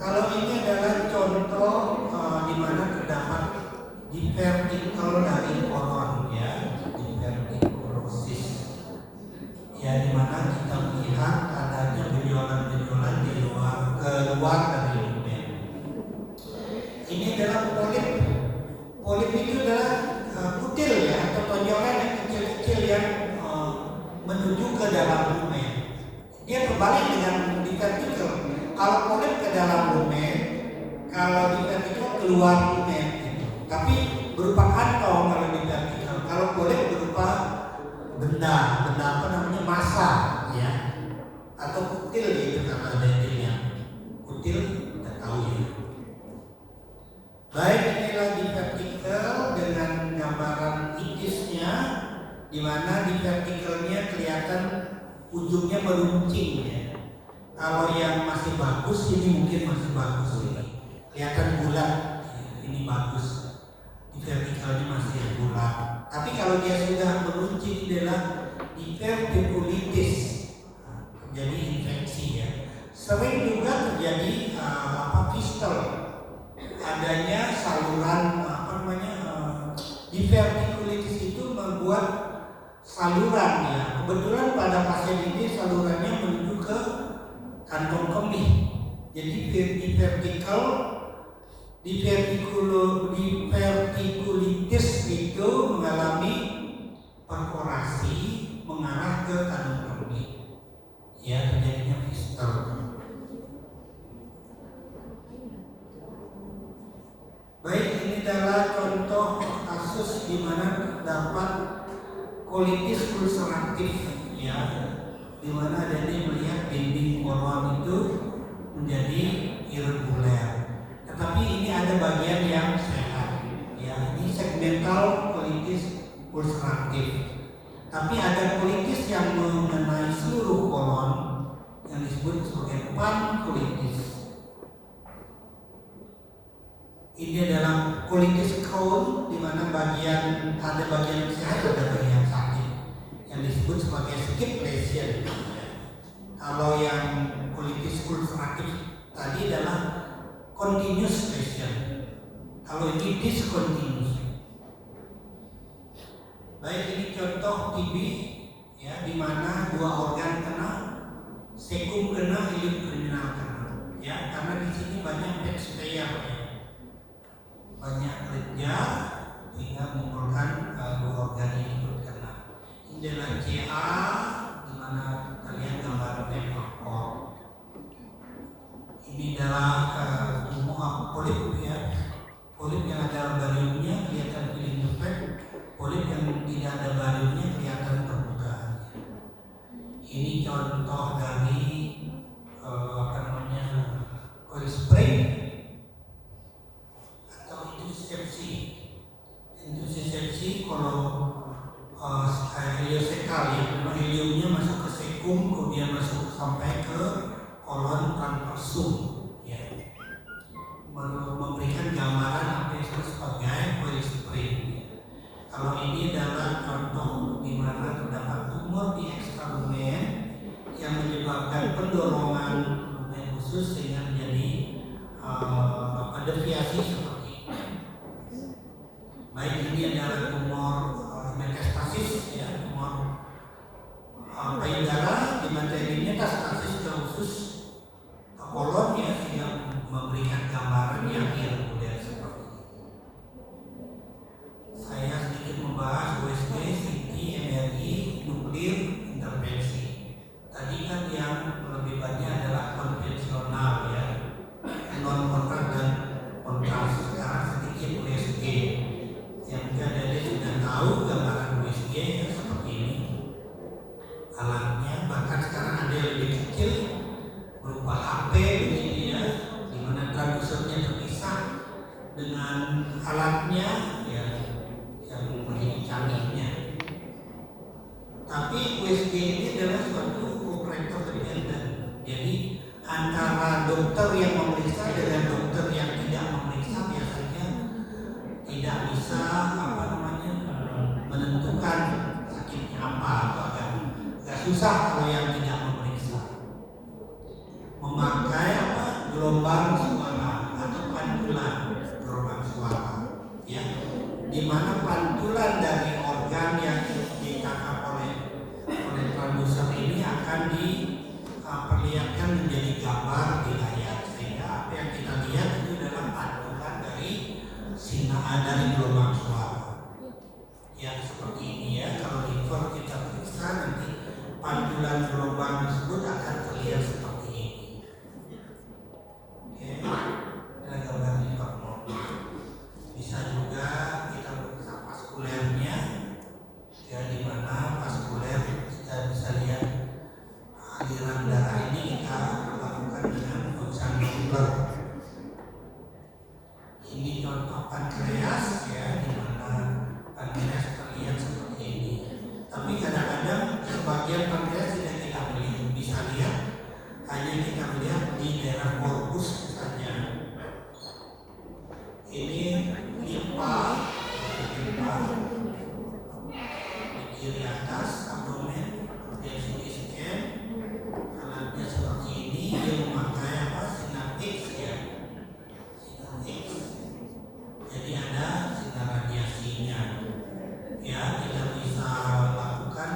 Kalau ini adalah contoh di mana terdapat divertical dari kolon ya, diverticulosis. Ya, di mana kita melihat adanya benjolan-benjolan di keluar dari lumen. Ini adalah polip. Polip itu adalah kutil ya, atau tonjolan yang kecil-kecil yang menuju ke dalam lumen. Dia berbalik dengan divertical. Kalau polip ke dalam lumen, kalau divertical keluar lumen. Tapi berupa kantong kalau divertical. Kalau polip berupa benda apa namanya, massa ya, atau kutil gitu kata detailnya. Kutil kita tahu ya. Baik, inilah divertical dengan gambaran itisnya, di mana diverticalnya kelihatan ujungnya meruncing ya. Kalau yang masih bagus ini mungkin masih bagus ini, kelihatan bulat, ini bagus. Diverticalnya masih bulat. Tapi kalau dia sudah meruncing adalah diverticulitis, terjadi infeksi ya. Sering juga terjadi fistel, adanya saluran diverticulitis itu membuat saluran ya. Kebetulan pada pasien ini salurannya menuju ke kantong kemih. Jadi diverticulitis itu mengalami perforasi mengarah ke kantong kemih. Ya, terjadinya fistel. Baik, ini adalah contoh kasus di mana terdapat colitis ulceratif ya, di mana Dani melihat dinding kolon itu menjadi irregular. Tetapi ini ada bagian yang sehat ya, ini segmental colitis ulceratif. Tapi ada colitis yang mengenai seluruh kolon yang disebut sebagai pancolitis. Ini adalah colitis Crohn, di mana ada bagian yang sehat, ada bagian yang sakit, yang disebut sebagai skip lesion. Kalau yang colitis ulceratif tadi adalah continuous lesion. Kalau ini discontinuous. Baik, ini contoh TB ya, di mana dua organ kena, sekum kena, ileum kriminal kena. Ya, karena di sini banyak backsphere ya. Banyak kerja sehingga menimbulkan dua organ ini terkena. Ini adalah CA, di mana kita lihat gambar ekor. Ini adalah polip ya, polip yang ada bariumnya kelihatan filling effect, polip yang tidak ada bariumnya kelihatan terbuka. Ini contoh dari coil spring. Intusisepsi kalau heliosekal ya, heliumnya masuk ke sekum, kemudian masuk sampai ke kolon transversum ya, memberikan gambaran apa yang disebut sebagai coil spring. Kalau ini adalah contoh di mana terdapat tumor di ekstralumen yang menyebabkan pendorongan lumen khusus sehingga menjadi deviasi seperti ini. Baik, ini adalah tumor metastasis ya, tumor payudara, di mana ini metastasis ke usus kolon ya, sehingga memberikan gambaran yang irregular seperti ini. Saya sedikit membahas USG, CT, MRI, nuklir, intervensi. Tadi kan yang lebih banyak adalah konvensional ya, non kontrak dan kontras. Sekarang sedikit USG. Yang ada sudah tahu gambaran USG ya, seperti ini alatnya, bahkan sekarang ada yang lebih kecil berupa HP begini ya, di mana transdusernya terpisah dengan alatnya ya, yang begini canggihnya. Tapi USG ini adalah suatu operator dependent, jadi yang tidak memeriksa, memakai gelombang suara atau pantulan gelombang suara, ya, di mana pantulan dari organ yang ditangkap oleh transducer ini akan diperlihatkan menjadi gambar di layar, sehingga apa yang kita lihat itu adalah pantulan dari sinar dari gelombang suara. Ya, seperti ini ya. Kalau liver kita periksa nanti pantulan gelombang tersebut akan terlihat seperti ini. Oke, ada gambar liver. Bisa juga kita periksa vaskulernya, ya, di mana vaskuler kita bisa lihat aliran darah ini kita lakukan dengan pemeriksaan Doppler. Ini contoh pankreas, ya, di mana pankreas terlihat seperti ini. Tapi kadang-kadang sebagian pankreas tidak kita bisa lihat, hanya kita melihat di daerah korpus saja. Ini limpa di kiri atas abdomen, dia CT scan, alatnya seperti ini, dia memakai sinar X, ya, sinar X. Jadi ada sinar radiasinya. Ya, kita bisa lakukan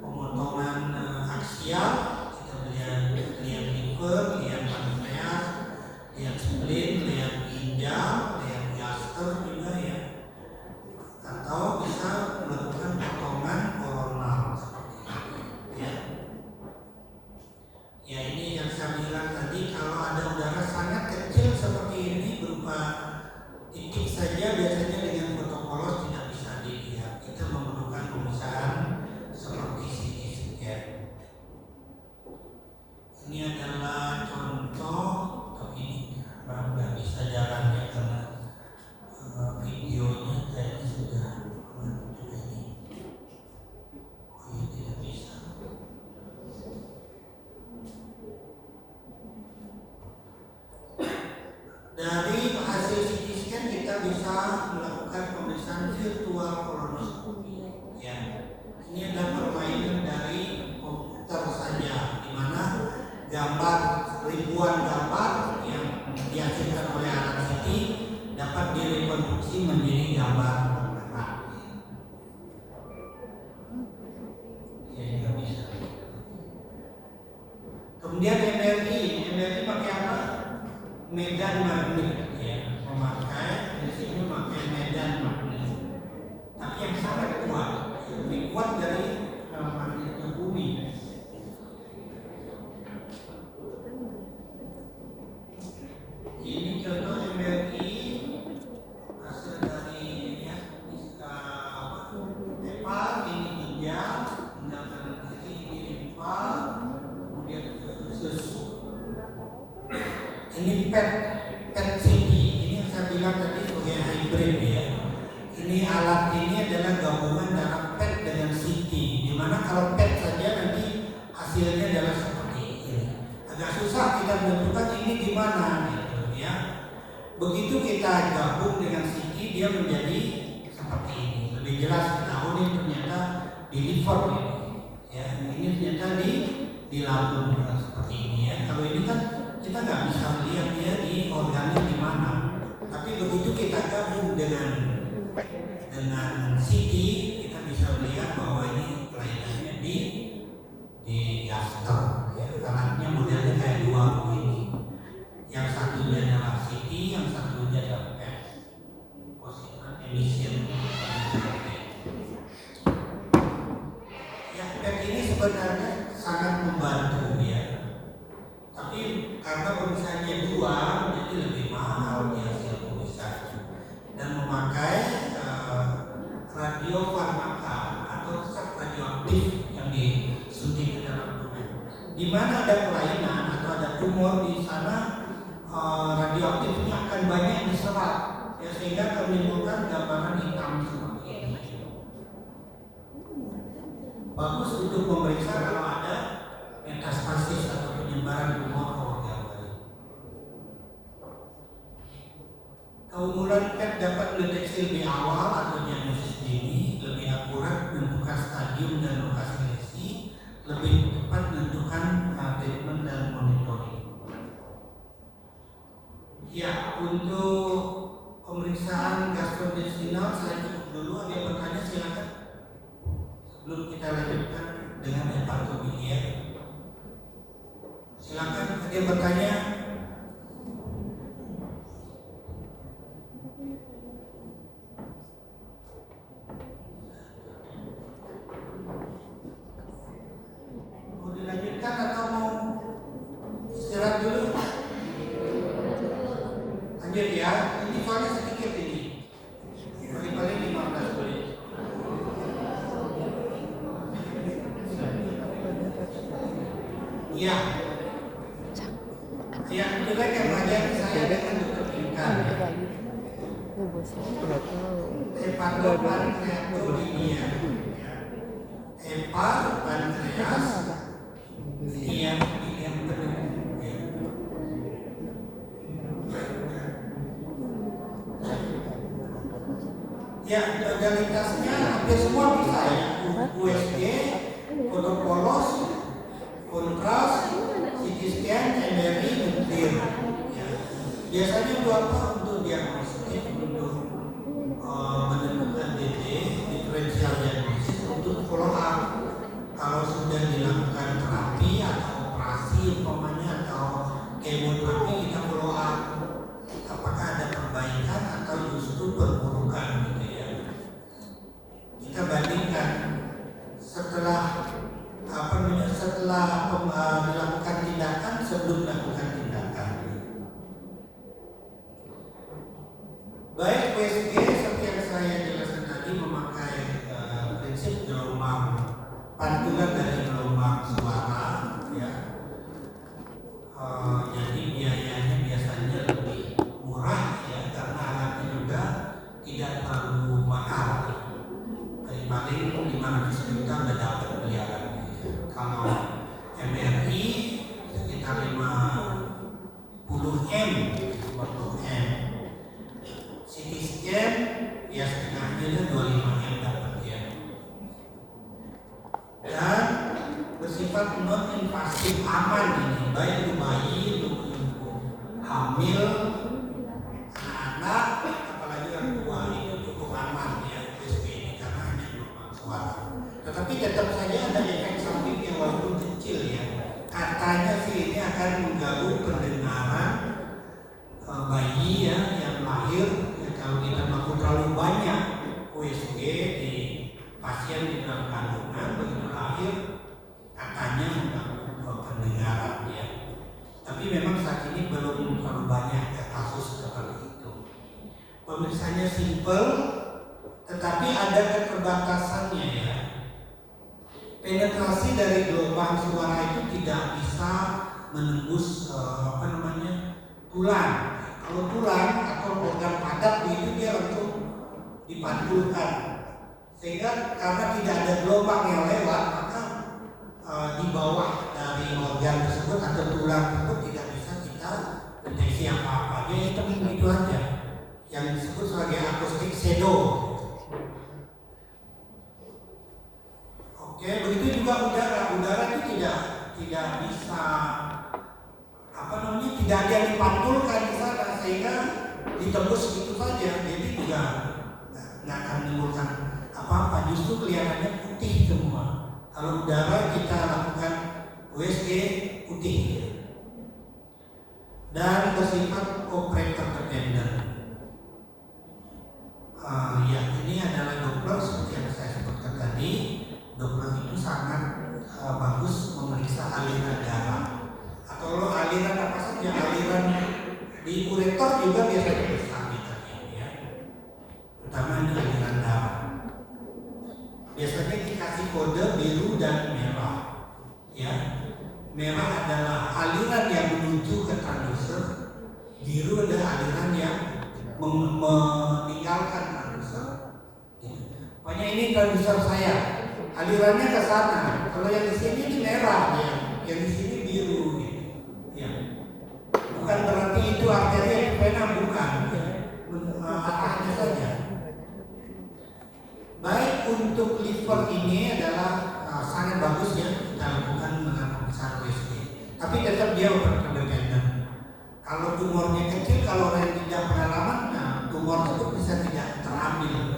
pemotongan aksial, kita lihat liver, lihat pankreas, lihat spleen, lihat ginjal, lihat gaster juga, ya. Atau bisa melakukan potongan koronal seperti ini, ya. Ya, ini yang saya bilang tadi, kalau ada udara sangat kecil seperti ini berupa titik saja, biasanya dengan fotokolos tidak bisa dilihat. Kita memerlukan pemeriksaan seperti CT scan. Ini adalah contoh, tapi ini nggak bisa jalannya karena videonya kayaknya sudah juga ini. Oh, ini tidak bisa. Dari hasil CT scan kita bisa melakukan pemeriksaan virtual kolonoskopi. Ya, ini adalah permainan dari komputer saja, di mana gambar ribuan gambar yang dihasilkan oleh alat CT dapat direkonstruksi menjadi gambar beneran. Ya, nggak bisa. Kemudian MRI pakai apa? Medan magnet, ya, memakai di sini memakai medan magnet, tapi yang sangat kuat, lebih kuat dari magnetnya bumi. Ini contoh MRI hasil dari hepar, ini ginjal kanan kiri, ini limfa, kemudian usus. Ini PET CT, ini yang saya bilang tadi sebagai hybrid, ya. Ini alat ini adalah gabungan antara PET dengan CT, di mana kalau PET saja nanti hasilnya adalah seperti ini. Agak susah kita menentukan ini di mana, gitu, ya. Begitu kita gabung dengan CT, dia menjadi seperti ini. Lebih jelas kita tahu ini ternyata di liver, ya. Ini ternyata di lambung seperti ini, ya. Kalau ini kan kita nggak bisa melihat dia di organnya di mana, tapi begitu kita gabung dengan CT, kita bisa melihat bahwa ini kelainannya di gaster, ya. Alatnya modelnya kayak dua begini, yang satunya adalah CT, yang satunya adalah PET, position emission. Ya, PET ini sebenarnya sangat membantu, ya. Tapi karena pemeriksaannya dua, jadi lebih mahal di hasil pemeriksaan, dan memakai radiofarmaka atau zat radioaktif yang disuntik ke dalam tubuh. Di mana ada kelainan atau ada tumor di sana, radioaktifnya akan banyak diserap, ya, sehingga akan menimbulkan gambaran hitam seperti ini. Bagus untuk memeriksa kalau ada metastasis atau penyebaran tumor ke organ lain. Keunggulan PET dapat mendeteksi lebih awal atau diagnosis dini, lebih akurat menentukan stadium dan lokasi lesi, lebih tepat yang bertanya? Mau dilanjutkan atau mau istirahat dulu? Lanjut ya, ini soalnya sedikit ini. Paling-paling 15 menit. Iya. Yang jelek yang mengajari saya dengan dokter Inka. Hepatopankreatorimia. Hepar, pankreas, yang penuh. Ya, modalitasnya hampir semua bisa ya. USG, foto polos, kontras, CT scan, MRI, nuklir. Ya. Biasanya untuk apa? Untuk diagnostik, untuk menentukan DD, diferensial diagnosis, untuk follow up. Kalau sudah dilakukan terapi atau operasi umpamanya atau kemoterapi, kita follow up. Apakah ada perbaikan atau justru perburukan gitu ya. Kita bandingkan setelah dilakukan tindakan sebelum melakukan tindakan. Baik, USG seperti yang saya jelaskan tadi memakai prinsip gelombang pantulan dari gelombang suara ya. Jadi biayanya biasanya lebih murah ya, karena alatnya juga tidak terlalu mahal. Paling 500 juta udah dapat peliharaan. Kalau MRI sekitar 50 M, 50 M. CT scan ya setengahnya 25 M dapat ya. Dan bersifat non-invasif, aman ini, baik untuk bayi, untuk hamil, anak, apalagi orang tua, itu cukup aman ya. Tetapi tetap saja ada efek samping yang walaupun kecil ya. Katanya sih ini akan mengganggu pendengaran bayi ya, yang lahir ya, kalau kita melakukan terlalu banyak USG di pasien di dalam kandungan begitu lahir, katanya mengganggu pendengaran ya. Tapi memang saat ini belum terlalu banyak ya, kasus seperti itu. Pemeriksaannya simple, tetapi ada keterbatasannya ya. Penetrasi dari gelombang suara itu tidak bisa menembus tulang. Kalau tulang atau organ padat itu dia langsung dipantulkan. Sehingga karena tidak ada gelombang yang lewat, maka di bawah dari organ tersebut atau tulang tersebut tidak bisa kita deteksi apa-apa. Dia itu aja yang disebut sebagai acoustic shadow. Oke, begitu juga udara itu tidak bisa tidak ada yang dipantulkan di sana sehingga ditembus gitu saja, jadi juga nggak akan menimbulkan apa-apa, justru kelihatannya putih semua. Kalau udara kita lakukan USG putih dan bersifat operator dependent. Ya, ini adalah Doppler seperti yang saya sebutkan tadi. Doppler itu sangat bagus memeriksa aliran darah. Atau aliran apa saja, aliran di ureter juga biasanya bisa kita ya. Terutama ini aliran darah. Biasanya dikasih kode biru dan merah. Ya, merah adalah aliran yang menuju ke transducer, biru adalah aliran yang meninggalkan transducer. Pokoknya ini transducer saya, alirannya ke sana. Kalau yang di sini ini merah ya, yang di sini biru gitu. Ya. Bukan berarti itu arteria yang vena, bukan. Arahnya saja. Baik, untuk liver ini adalah sangat bagus ya kita lakukan dengan pemeriksaan USG. Tapi tetap dia operator dependent. Kalau tumornya kecil, kalau orang yang tidak pengalaman, tumor itu bisa tidak terambil.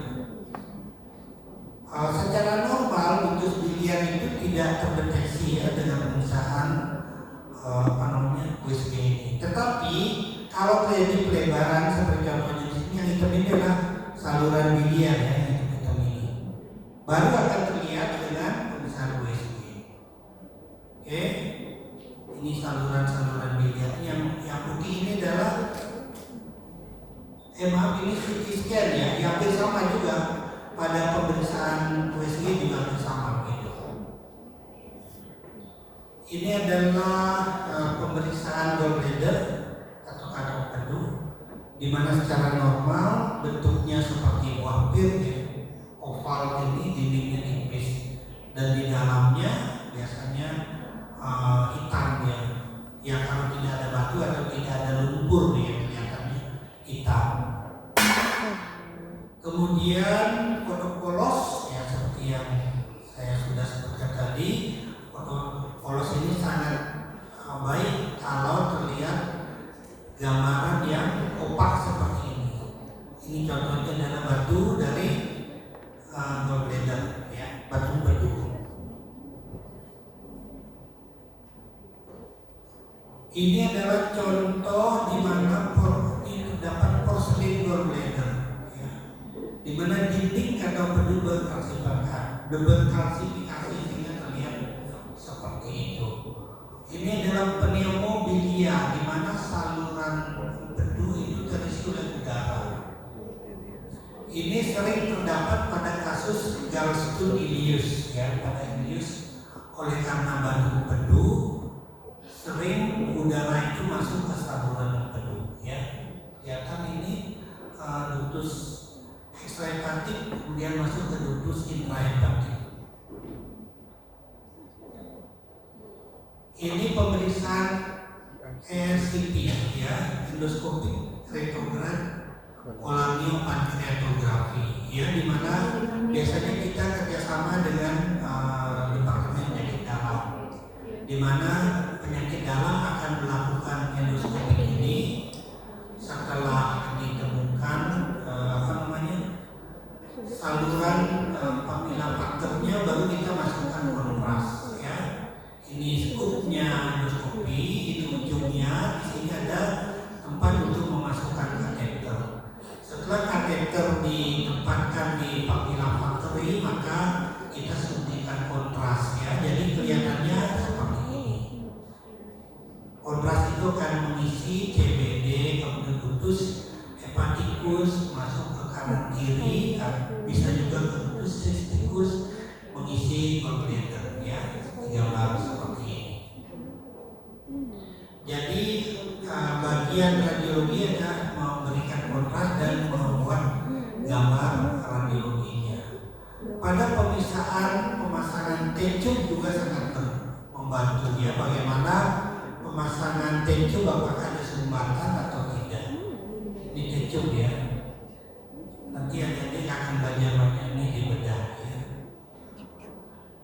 Secara normal usus biliar itu tidak terdeteksi ya dengan pemeriksaan USG ini. Tetapi kalau terjadi pelebaran seperti contohnya di sini, yang hitam ini adalah saluran biliar ya, yang hitam ini. Baru akan terlihat dengan pemeriksaan USG. Oke, ini saluran-saluran biliar. Yang putih ini adalah ini CT scan ya, yang hampir sama juga pada pemeriksaan USG juga hampir sama gitu. Ini adalah pemeriksaan gallbladder atau kantong empedu, di mana secara normal bentuknya seperti buah pir ya, oval ini, dindingnya tipis dan di dalamnya biasanya hitam ya. Ya kalau tidak ada batu atau tidak ada lumpur ya, kelihatannya hitam. Kemudian kodok polos ya, seperti yang saya sudah sebutkan tadi, kodok polos ini sangat baik kalau terlihat gambaran yang opak seperti ini. Ini contohnya adalah batu dari gallbladder ya, batu empedu. Ini adalah contoh di mana terdapat porselin gallbladder ya, di mana dinding atau empedu berkalsifikasi sehingga terlihat seperti itu. Ini adalah pneumobilia, di mana saluran empedu itu terisi oleh udara. Ini sering terdapat pada kasus gallstone ileus ya, pada ileus oleh karena batu empedu sering udara itu masuk ke saluran empedu ya. Kelihatan ini ductus extrahepatic kemudian masuk ke ductus intrahepatic. Ini pemeriksaan RCT ya, endoskopik retrograd cholangiopankreatografi ya, di mana biasanya kita kerjasama dengan departemen penyakit dalam, di mana penyakit dalam akan melakukan endoskopik ini setelah ditemukan saluran papila faktornya, baru kita masukkan kontras ya. Ini skupnya endoskopi, itu ujungnya. Di sini ada tempat untuk memasukkan kateter. Setelah kateter ditempatkan di papila factory, maka kita suntikan kontras ya. Jadi kelihatannya seperti ini. Kontras itu akan mengisi CBD, kemudian ductus hepatikus masuk ke kanan kiri, bisa juga ke ductus cysticus mengisi gallbladder ya. Gambar seperti ini. Jadi bagian radiologi adalah memberikan kontras dan membuat gambar radiologinya. Pada pemasangan T-tube juga sangat membantu ya, bagaimana pemasangan T-tube, apakah ada sumbatan atau tidak. Ini T-tube ya. Nanti adik-adik akan belajar ini di bedah ya.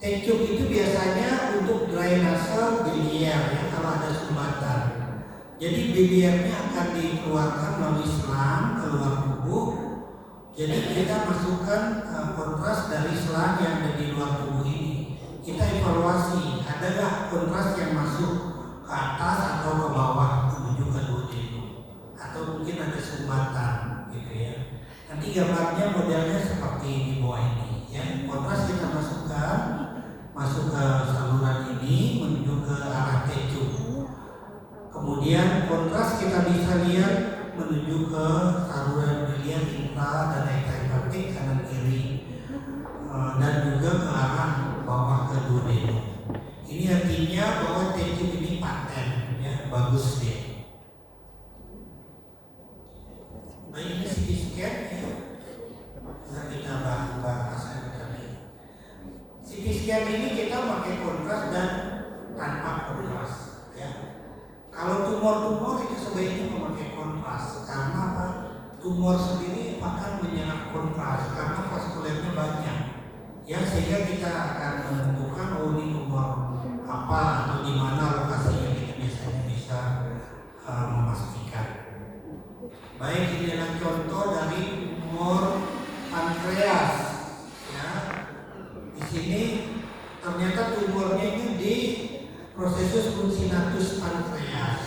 T-tube itu biasanya untuk drainase biliar ya, kalau ada sumbatan. Jadi biliarnya akan dikeluarkan melalui selang keluar tubuh. Jadi kita masukkan kontras dari selang yang ada di luar tubuh ini. Kita evaluasi, adakah kontras yang masuk ke atas atau ke bawah menuju ke duodenum, atau mungkin ada sumbatan gitu ya. Nanti gambarnya modelnya seperti di bawah ini ya. Kontras kita masukkan masuk ke saluran ini menuju ke arah T-tube. Kemudian kontras kita bisa lihat menuju ke saluran biliar intra dan extrahepatic kanan kiri, dan juga ke arah bawah ke duodenum. Ini artinya bahwa T-tube ini paten ya, bagus deh. Baik, ini CT scan ya. Nah, kita bahas CT scan ini kita pakai kontras dan tanpa kontras ya. Kalau tumor-tumor itu sebaiknya memakai kontras, karena apa? Tumor sendiri akan menyerap kontras karena vaskulernya banyak ya, sehingga kita akan menentukan oh ini tumor apa atau di mana lokasinya, kita biasanya bisa memastikan. Baik, ini adalah contoh dari tumor pankreas ya. Di sini ternyata tumornya itu di prosesus funcinatus pankreas,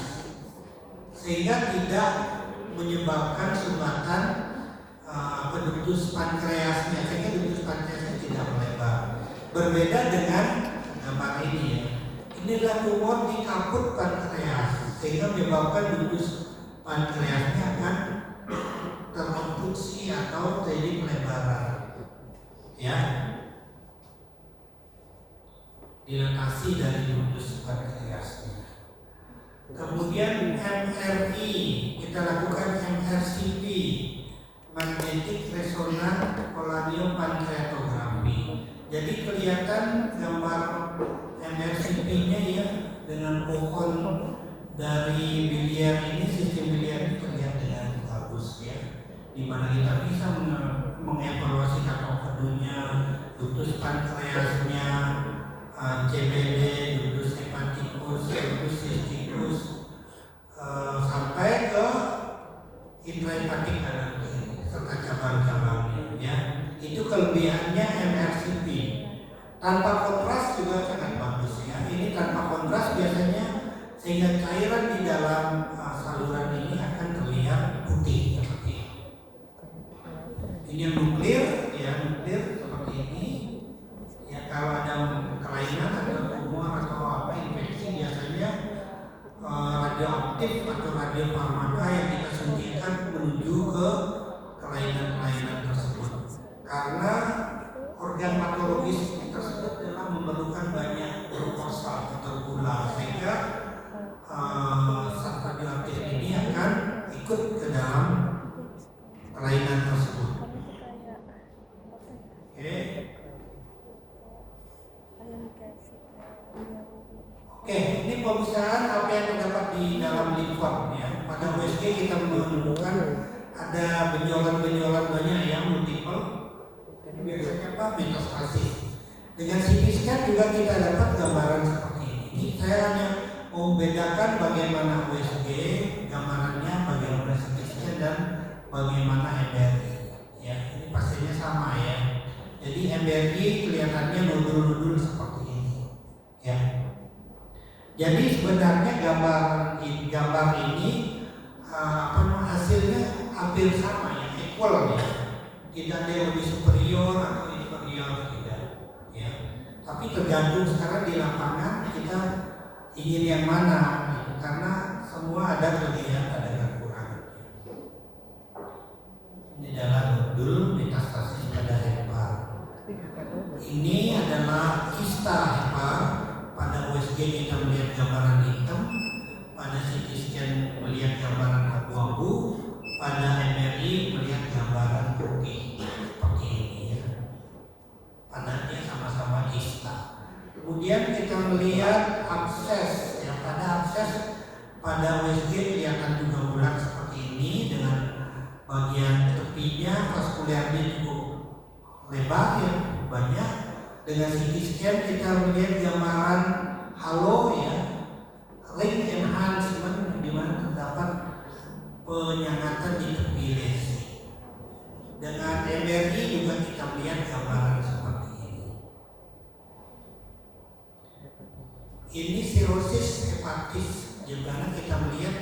sehingga tidak menyebabkan sumbatan ductus pankreasnya, sehingga ductus pankreasnya tidak melebar. Berbeda dengan gambar ini ya. Inilah tumor di kaput pankreas, sehingga menyebabkan ductus pankreasnya akan terobstruksi atau terjadi pelebaran. Ya, dilatasi dari ductus pankreasnya. Kemudian MRI, kita lakukan MRCP, magnetic resonance pankreatografi. Jadi kelihatan gambar MRCP-nya ya, dengan pohon dari biliar ini, sistem biliar ini terlihat dengan bagus ya. Di mana kita bisa mengevaluasi katokodunya, ductus pankreasnya, CBD, ductus hepaticus, ductus cysticus, sampai ke intrahepatic serta cabang-cabangnya ya. Itu kelebihannya MRCP. Tanpa kontras juga sangat bagus ya. Ini tanpa kontras biasanya, sehingga cairan di dalam saluran ini akan terlihat putih seperti ini. Ini yang nuklir ya, nuklir seperti ini ya. Kalau ada kelainan atau tumor atau apa infeksi, biasanya radioaktif atau radiofarmaka yang kita suntikan menuju ke kelainan-kelainan tersebut, karena organ patologis tersebut adalah memerlukan banyak glukosa atau gula, sehingga zat radioaktif ini akan ikut ke dalam kelainan tersebut. Oke, ini pemisahan apa yang terdapat di dalam limfom ya. Pada USG kita menemukan ada benjolan-benjolan banyak yang multiple. Ini biasanya apa? Metastasis. Dengan CT scan juga kita dapat gambaran seperti ini. Ini saya hanya membedakan bagaimana USG gambarannya, bagaimana CT scan dan bagaimana MRI. Ya, ini pastinya sama ya. Jadi MRI kelihatannya nodul-nodul seperti ini. Ya. Jadi sebenarnya gambar ini hasilnya hampir sama ya, equal ya. Tidak ada yang lebih superior atau inferior, tidak ya. Tapi tergantung sekarang di lapangan kita ingin yang mana gitu. Karena semua ada kelebihan, ada kekurangan. Ini adalah nodul metastasis pada hepar. Ini adalah kista hepar. Pada USG kita melihat gambaran hitam, pada CT scan melihat gambaran abu-abu, pada MRI melihat gambaran putih seperti ini ya. Padahal dia sama-sama kista. Kemudian kita melihat abses, ya pada abses pada USG kelihatan juga bulat seperti ini dengan bagian tepinya vaskulernya cukup lebar ya, banyak. Dengan CT scan kita melihat gambaran halo ya, ring enhancement, di mana terdapat penyangatan di tepi lesi. Dengan MRI juga kita melihat gambaran seperti ini. Ini sirosis hepatis, di mana kita melihat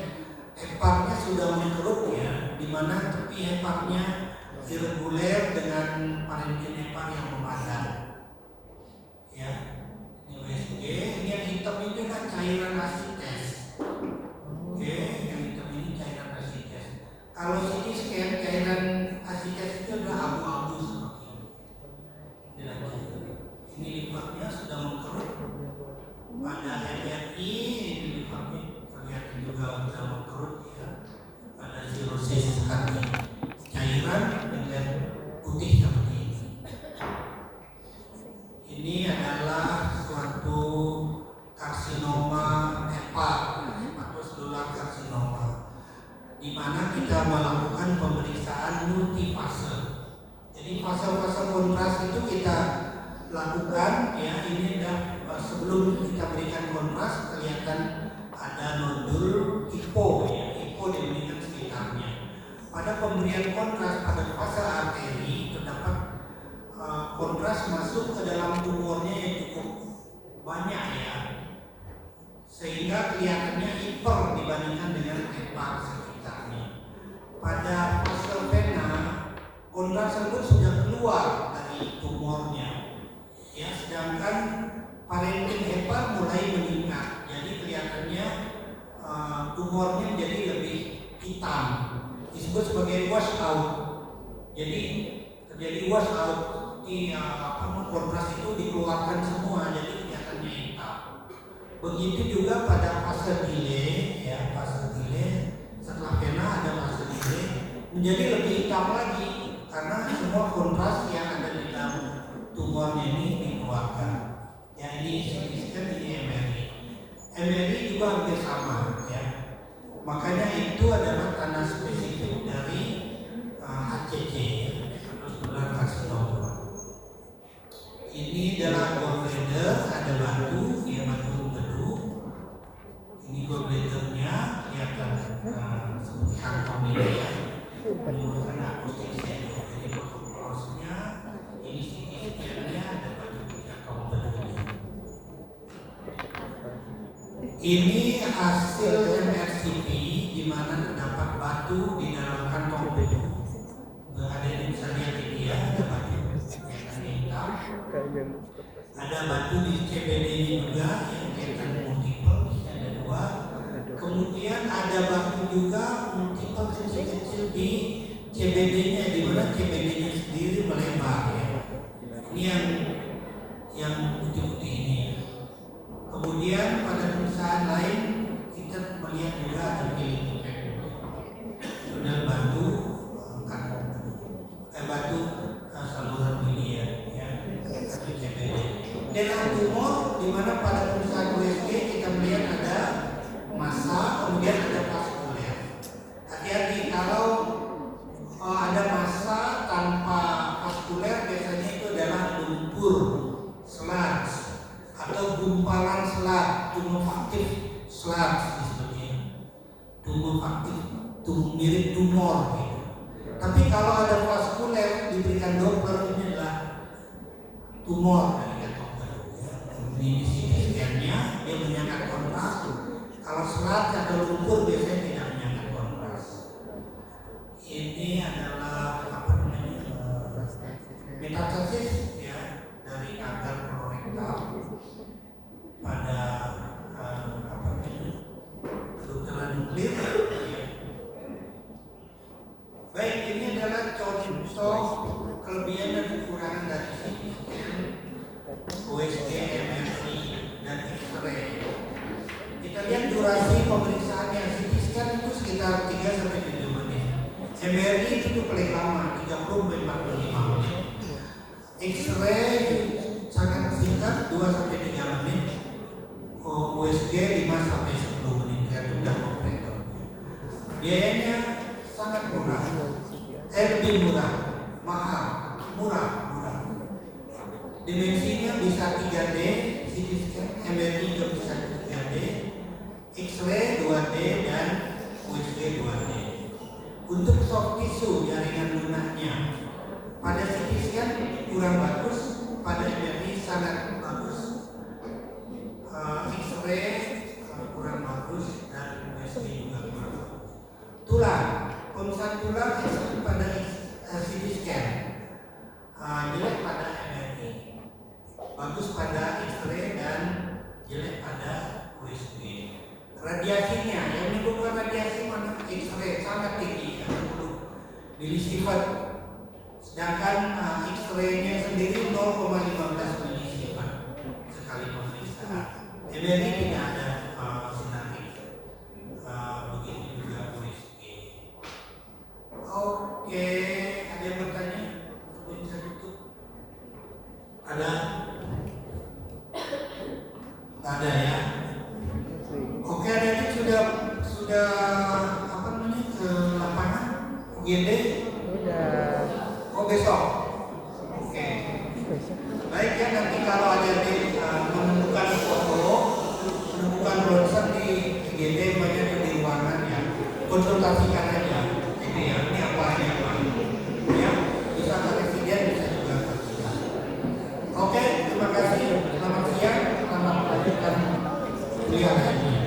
heparnya sudah mengkerut ya, di mana tepi heparnya irregular dengan parenkim hepar yang memadat. Ya, ini USG, ini yang hitam itu kan cairan asites. Oke, yang hitam ini cairan asites. Kalau CT scan cairan asites itu adalah abu-abu seperti ini. Ini limfanya sudah mengkerut. Pada MRI ini limfanya terlihat juga sudah mengkerut ya. Pada sirosis hati cairan dengan putih seperti ini. Ini adalah suatu karsinoma hepar, hepatoselular karsinoma, di mana kita melakukan pemeriksaan multifase. Jadi fase-fase kontras itu kita lakukan ya. Ini sebelum kita berikan kontras kelihatan ada nodul hipo ya, hipo diberikan sekitarnya. Pada pemberian kontras pada fase arteri terdapat kontras masuk ke dalam tumornya yang cukup banyak ya, sehingga kelihatannya hiper dibandingkan dengan hepar sekitarnya. Pada fase vena, kontras tersebut sudah keluar dari tumornya, ya, sedangkan parenkim hepar mulai meningkat, jadi kelihatannya tumornya menjadi lebih hitam, disebut sebagai wash out. Jadi terjadi wash out di kontras itu dikeluarkan semua, jadi kelihatannya hitam. Begitu juga pada fase delay, ya, fase delay setelah vena ada fase delay menjadi lebih hitam lagi karena semua kontras yang ada di dalam tumornya ini dikeluarkan. Ya, ini signifikan, ini MRI. MRI juga hampir sama, ya. Makanya itu adalah tanda spesifik dari HCC atau sebulan karsinoma. Ini adalah gallbladder, ada batu, ya, batu bedu. Ini gallbladdernya kelihatan seperti kantong ini, ya. Menimbulkan akustisnya, jadi porosnya. Ini CT-nya ada batu di kantong bedunya. Ini hasil MRCP di mana terdapat batu di dalam kantong bedu. Ada yang bisa lihat ini, ya, ada batu yang hitam. Ada batu di CBD-nya juga yang kelihatan multiple, ada 2. Kemudian ada batu juga multiple kecil-kecil di CBD-nya, di mana CBD-nya sendiri melebar, ya. Ini yang putih-putih ini, ya. Kemudian pada perusahaan lain kita melihat juga ada pilih sudah batu batu saluran biliar, ya, CBD. Dan tumor di mana pada perusahaan USG kita melihat ada massa, kemudian ada vaskuler. Hati-hati kalau ada massa tanpa vaskuler, biasanya itu adalah lumpur, sludge, atau gumpalan selat, tumor aktif selat disebutnya, tumor aktif, mirip tumor, gitu. Tapi kalau ada vaskuler diberikan Doppler, ini adalah tumor dari kantong bedu, ya. Ini di sini scan-nya dia menyangkat kontras. Kalau selat atau lumpur biasanya tidak menyangkat kontras. Ini adalah metastasis, ya, dari kanker kolorektal pada kedokteran nuklir, ya. Baik, ini adalah contoh kelebihan dan kekurangan dari CT scan, USG, MRI, dan X-ray. Kita lihat durasi pemeriksaannya. CT scan itu sekitar 3-7 menit. MRI itu paling lama, 30-45 menit. X-ray sangat singkat, 2-3 menit. USG 5-10 menit, tergantung operator. Biayanya sangat murah, lebih murah, mahal, murah. Dimensinya bisa 3D, CT scan, MRI juga bisa 3D, X-ray 2D, dan USG 2D. Untuk soft tissue jaringan lunaknya, pada CT scan kurang bagus, pada MRI sangat bagus. X-ray kurang bagus, dan USG juga kurang bagus. Tulang, pemeriksaan tulang pada CT scan, jelek pada MRI, bagus pada X-ray, dan jelek pada USG. Radiasinya, yang menimbulkan radiasi mana? X-ray sangat tinggi, 60 milisievert, sedangkan X-ray-nya sendiri 0,15 milisievert sekali pemeriksaan. MRI tidak ada sinar X, begitu juga USG. Oke, ada yang bertanya? Bisa tutup? Ada? Ada, ya. Oke, adik sudah apa namanya ke lapangan UGD? Udah. Oh, besok. Oke. Baik, ya, nanti kalau ada menemukan foto, menemukan ronsen di UGD, banyak di ruangan, ya, konsultasikan aja. Ini ya, ini apa ya, bisa ke residen, bisa juga ke kita. Oke, terima kasih. Selamat siang, selamat melanjutkan Lihat itu ya.